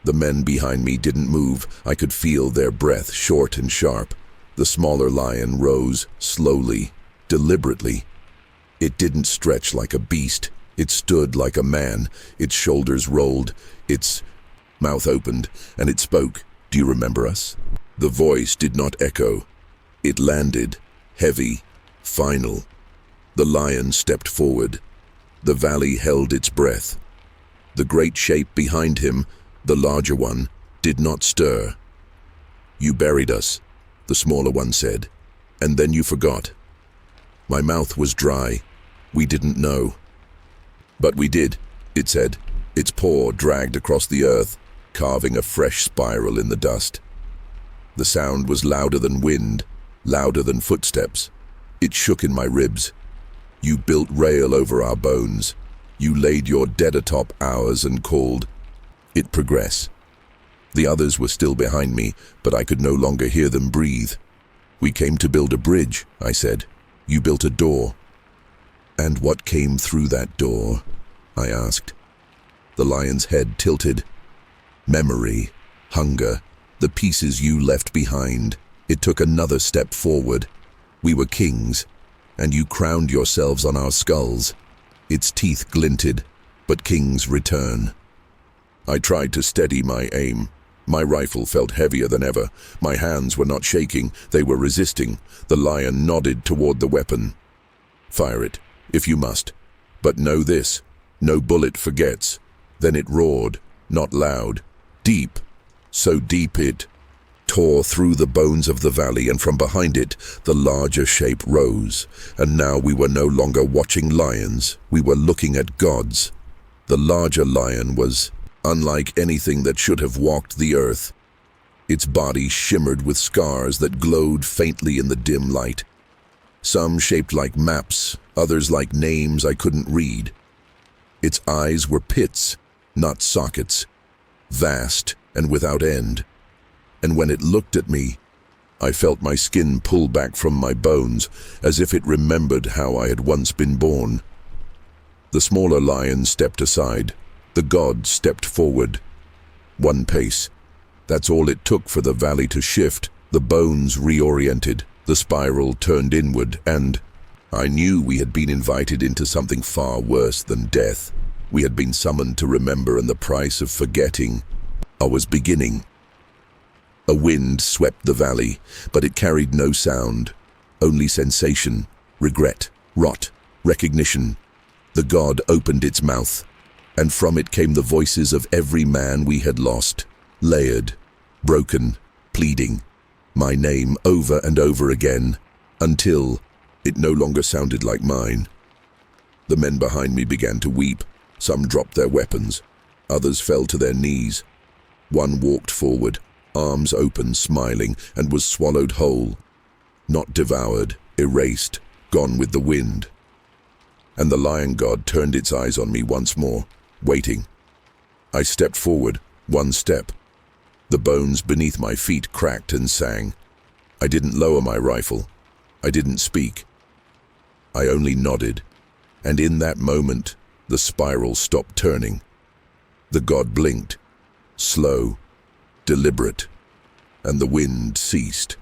The men behind me didn't move. I could feel their breath, short and sharp. The smaller lion rose, slowly, deliberately. It didn't stretch like a beast. It stood like a man. Its shoulders rolled, its mouth opened, and it spoke. "Do you remember us?" The voice did not echo. It landed, heavy, final. The lion stepped forward. The valley held its breath. The great shape behind him, the larger one, did not stir. "You buried us," the smaller one said, "and then you forgot." My mouth was dry. We didn't know. "But we did," it said. Its paw dragged across the earth, carving a fresh spiral in the dust. The sound was louder than wind, louder than footsteps. It shook in my ribs. "You built rail over our bones. You laid your dead atop ours and called it progress." The others were still behind me, but I could no longer hear them breathe. "We came to build a bridge," I said. "You built a door." "And what came through that door?" I asked. The lion's head tilted. "Memory, hunger, the pieces you left behind." It took another step forward. "We were kings, and you crowned yourselves on our skulls." Its teeth glinted, but kings return. I tried to steady my aim. My rifle felt heavier than ever. My hands were not shaking, they were resisting. The lion nodded toward the weapon. "Fire it, if you must. But know this, no bullet forgets." Then it roared, not loud, deep, so deep it tore through the bones of the valley, and from behind it, the larger shape rose. And now we were no longer watching lions, we were looking at gods. The larger lion was unlike anything that should have walked the earth. Its body shimmered with scars that glowed faintly in the dim light. Some shaped like maps, others like names I couldn't read. Its eyes were pits, not sockets, vast and without end. And when it looked at me, I felt my skin pull back from my bones, as if it remembered how I had once been born. The smaller lion stepped aside. The god stepped forward. One pace. That's all it took for the valley to shift. The bones reoriented. The spiral turned inward, and I knew we had been invited into something far worse than death. We had been summoned to remember, and the price of forgetting was beginning. A wind swept the valley, but it carried no sound, only sensation, regret, rot, recognition. The god opened its mouth, and from it came the voices of every man we had lost, layered, broken, pleading, my name over and over again, until it no longer sounded like mine. The men behind me began to weep. Some dropped their weapons. Others fell to their knees. One walked forward, arms open, smiling, and was swallowed whole. Not devoured, erased, gone with the wind. And the lion god turned its eyes on me once more, waiting. I stepped forward, one step. The bones beneath my feet cracked and sang. I didn't lower my rifle. I didn't speak. I only nodded. And in that moment, the spiral stopped turning. The god blinked, slow, deliberate, and the wind ceased.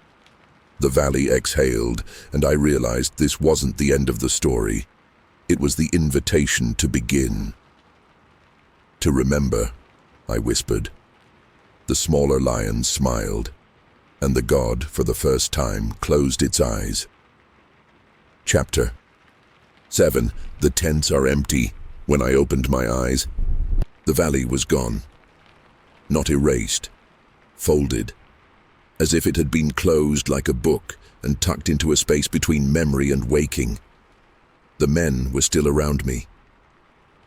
The valley exhaled, and I realized this wasn't the end of the story. It was the invitation to begin. "To remember," I whispered. The smaller lion smiled, and the god, for the first time, closed its eyes. Chapter 7. The tents are empty. When I opened my eyes, the valley was gone. Not erased, folded, as if it had been closed like a book and tucked into a space between memory and waking. The men were still around me,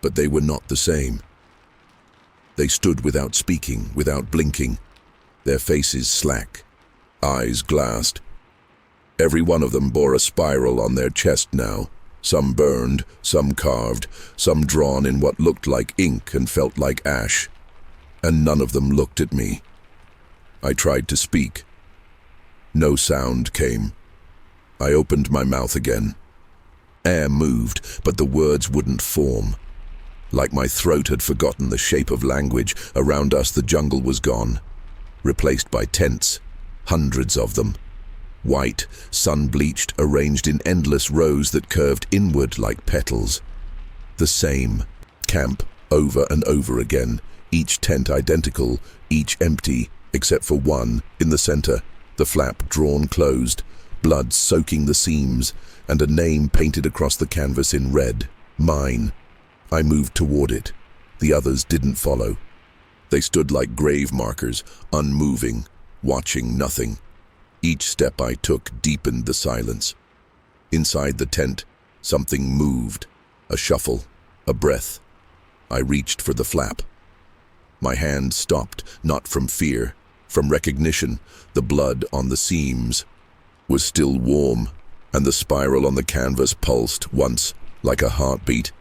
but they were not the same. They stood without speaking, without blinking, their faces slack, eyes glassed. Every one of them bore a spiral on their chest now, some burned, some carved, some drawn in what looked like ink and felt like ash. And none of them looked at me. I tried to speak. No sound came. I opened my mouth again. Air moved, but the words wouldn't form. Like my throat had forgotten the shape of language, around us the jungle was gone, replaced by tents, hundreds of them. White, sun-bleached, arranged in endless rows that curved inward like petals. The same camp, over and over again, each tent identical, each empty, except for one, in the center, the flap drawn closed, blood soaking the seams, and a name painted across the canvas in red, mine. I moved toward it. The others didn't follow. They stood like grave markers, unmoving, watching nothing. Each step I took deepened the silence. Inside the tent, something moved, a shuffle, a breath. I reached for the flap. My hand stopped, not from fear, from recognition. The blood on the seams was still warm, and the spiral on the canvas pulsed once, like a heartbeat.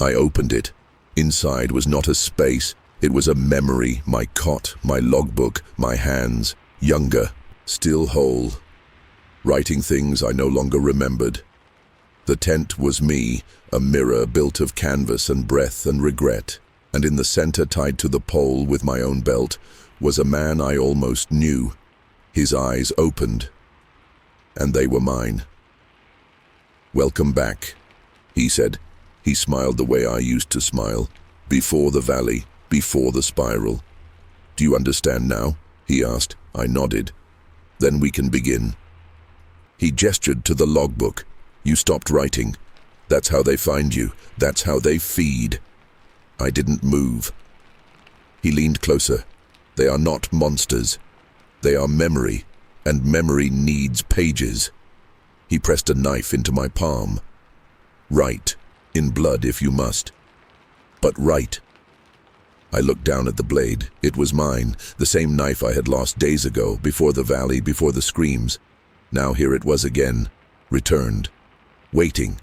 I opened it. Inside was not a space, it was a memory, my cot, my logbook, my hands, younger, still whole, writing things I no longer remembered. The tent was me, a mirror built of canvas and breath and regret, and in the center, tied to the pole with my own belt, was a man I almost knew. His eyes opened, and they were mine. "Welcome back," he said. He smiled the way I used to smile, before the valley, before the spiral. "Do you understand now?" he asked. I nodded. "Then we can begin." He gestured to the logbook. "You stopped writing. That's how they find you. That's how they feed." I didn't move. He leaned closer. "They are not monsters. They are memory, and memory needs pages." He pressed a knife into my palm. "Write. In blood if you must. But write." I looked down at the blade. It was mine, the same knife I had lost days ago, before the valley, before the screams. Now here it was again, returned, waiting.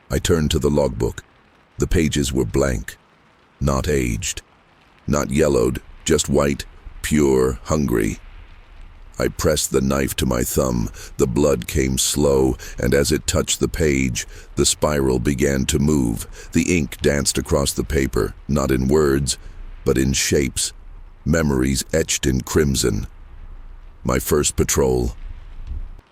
I turned to the logbook. The pages were blank, not aged, not yellowed, just white, pure, hungry. I pressed the knife to my thumb. The blood came slow, and as it touched the page, the spiral began to move. The ink danced across the paper, not in words, but in shapes, memories etched in crimson. My first patrol.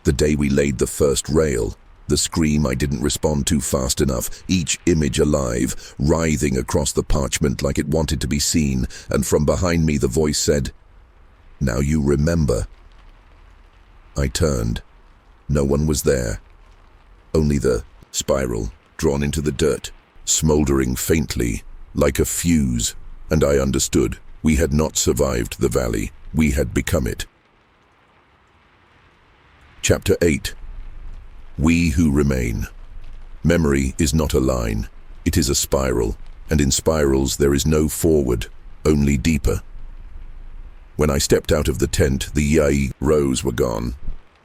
The day we laid the first rail. The scream I didn't respond to fast enough, each image alive, writhing across the parchment like it wanted to be seen, and from behind me the voice said, "Now you remember." I turned. No one was there. Only the spiral, drawn into the dirt, smoldering faintly, like a fuse, and I understood. We had not survived the valley. We had become it. Chapter 8. We who remain. Memory is not a line. It is a spiral, and in spirals there is no forward, only deeper. When I stepped out of the tent, the yai rows were gone.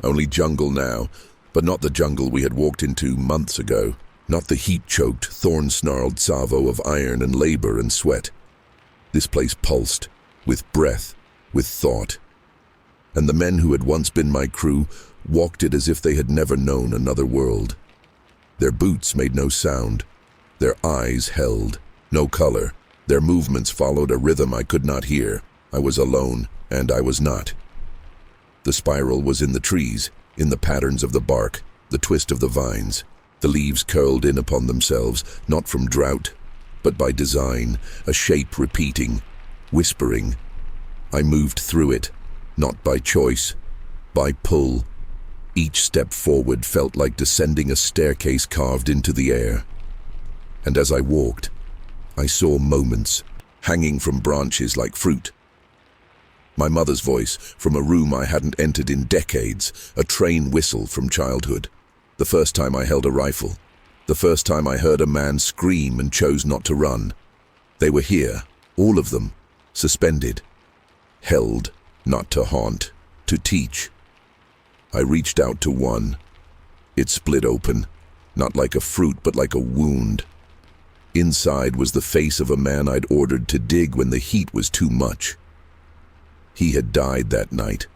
Only jungle now, but not the jungle we had walked into months ago. Not the heat-choked, thorn-snarled Tsavo of iron and labor and sweat. This place pulsed, with breath, with thought. And the men who had once been my crew walked it as if they had never known another world. Their boots made no sound. Their eyes held, no color. Their movements followed a rhythm I could not hear. I was alone, and I was not. The spiral was in the trees, in the patterns of the bark, the twist of the vines. The leaves curled in upon themselves, not from drought, but by design, a shape repeating, whispering. I moved through it, not by choice, by pull. Each step forward felt like descending a staircase carved into the air. And as I walked, I saw moments, hanging from branches like fruit. My mother's voice, from a room I hadn't entered in decades, a train whistle from childhood. The first time I held a rifle. The first time I heard a man scream and chose not to run. They were here, all of them, suspended. Held, not to haunt, to teach. I reached out to one. It split open, not like a fruit but like a wound. Inside was the face of a man I'd ordered to dig when the heat was too much. He had died that night.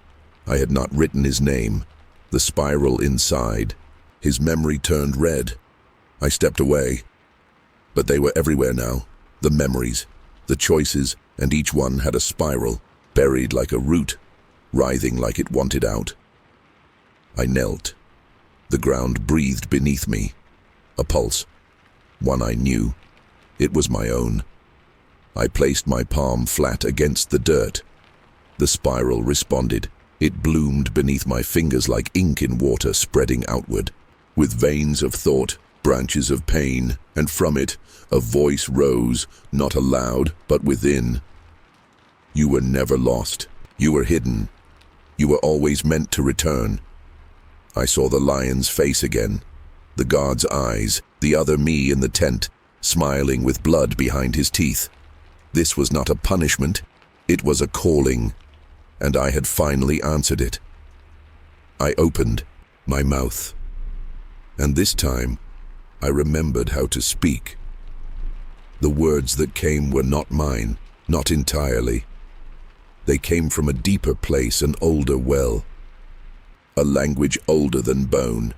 I had not written his name. The spiral inside. His memory turned red. I stepped away. But they were everywhere now. The memories, the choices, and each one had a spiral, buried like a root, writhing like it wanted out. I knelt. The ground breathed beneath me. A pulse. One I knew. It was my own. I placed my palm flat against the dirt. The spiral responded. It bloomed beneath my fingers like ink in water spreading outward, with veins of thought, branches of pain, and from it, a voice rose, not aloud, but within. You were never lost. You were hidden. You were always meant to return. I saw the lion's face again, the guard's eyes, the other me in the tent, smiling with blood behind his teeth. This was not a punishment, it was a calling, and I had finally answered it. I opened my mouth, and this time I remembered how to speak. The words that came were not mine, not entirely. They came from a deeper place, an older well. A language older than bone.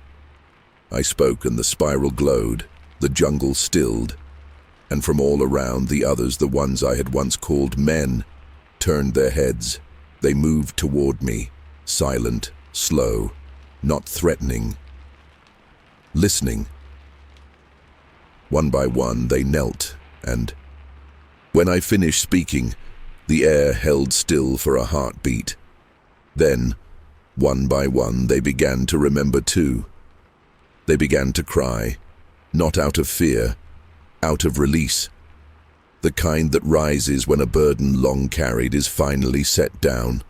I spoke and the spiral glowed, the jungle stilled, and from all around the others, the ones I had once called men, turned their heads. They moved toward me, silent, slow, not threatening, listening. One by one they knelt, and when I finished speaking, the air held still for a heartbeat. Then, one by one, they began to remember too. They began to cry, not out of fear, out of release. The kind that rises when a burden long carried is finally set down.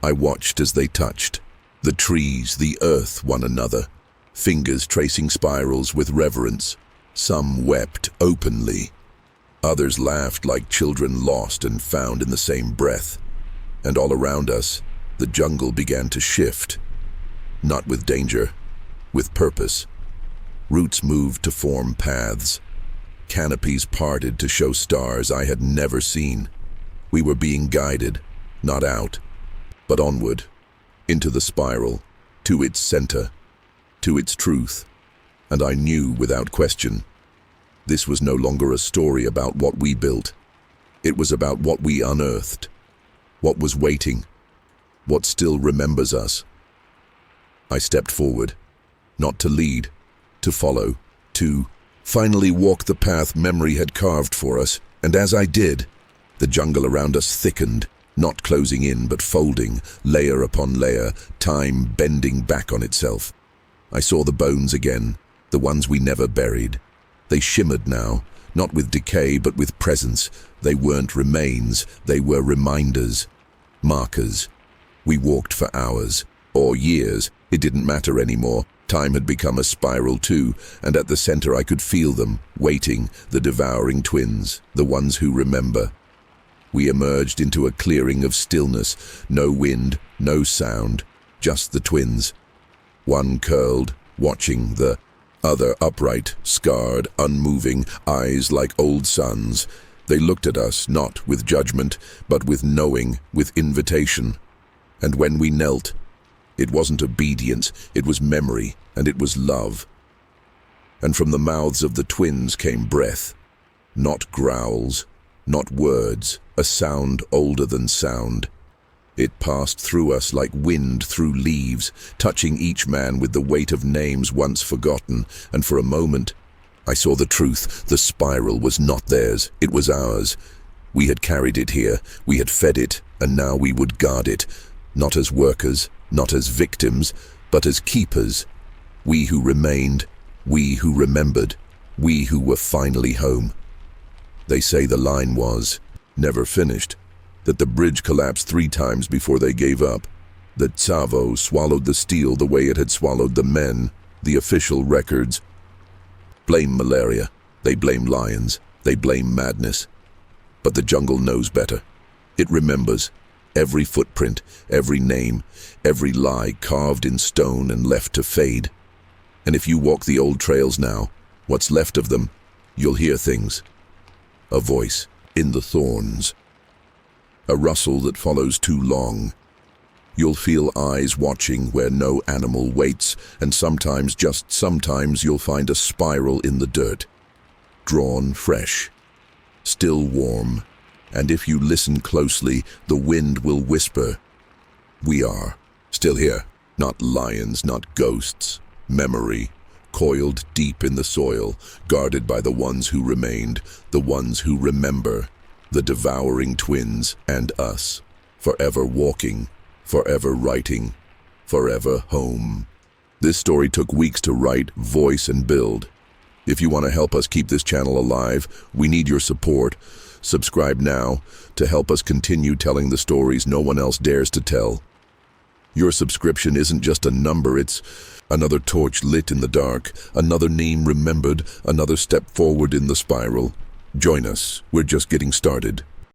I watched as they touched, the trees, the earth, one another, fingers tracing spirals with reverence. Some wept openly. Others laughed like children lost and found in the same breath. And all around us, the jungle began to shift, not with danger, with purpose. Roots moved to form paths. Canopies parted to show stars I had never seen. We were being guided, not out, but onward, into the spiral, to its center, to its truth. And I knew without question, this was no longer a story about what we built. It was about what we unearthed, what was waiting, what still remembers us. I stepped forward, not to lead, to follow, to finally walk the path memory had carved for us, and as I did, the jungle around us thickened, not closing in but folding, layer upon layer, time bending back on itself. I saw the bones again, the ones we never buried. They shimmered now, not with decay but with presence. They weren't remains, they were reminders, markers. We walked for hours, or years, it didn't matter anymore. Time had become a spiral too, and at the center I could feel them, waiting, the devouring twins, the ones who remember. We emerged into a clearing of stillness, no wind, no sound, just the twins. One curled, watching, the other upright, scarred, unmoving, eyes like old suns. They looked at us, not with judgment, but with knowing, with invitation. And when we knelt, it wasn't obedience, it was memory, and it was love. And from the mouths of the twins came breath, not growls, not words, a sound older than sound. It passed through us like wind through leaves, touching each man with the weight of names once forgotten, and for a moment, I saw the truth. The spiral was not theirs, it was ours. We had carried it here, we had fed it, and now we would guard it, not as workers, not as victims, but as keepers. We who remained, we who remembered, we who were finally home. They say the line was never finished, that the bridge collapsed 3 times before they gave up, that Tsavo swallowed the steel the way it had swallowed the men, the official records. Blame malaria, they blame lions, they blame madness. But the jungle knows better. It remembers. Every footprint, every name, every lie carved in stone and left to fade. And if you walk the old trails now, what's left of them, you'll hear things. A voice in the thorns. A rustle that follows too long. You'll feel eyes watching where no animal waits, and sometimes, just sometimes, you'll find a spiral in the dirt. Drawn fresh. Still warm. And if you listen closely, the wind will whisper. We are still here. Not lions, not ghosts. Memory. Coiled deep in the soil, guarded by the ones who remained, the ones who remember. The devouring twins and us. Forever walking. Forever writing. Forever home. This story took weeks to write, voice, and build. If you want to help us keep this channel alive, we need your support. Subscribe now to help us continue telling the stories no one else dares to tell. Your subscription isn't just a number, it's another torch lit in the dark, another name remembered, another step forward in the spiral. Join us, we're just getting started.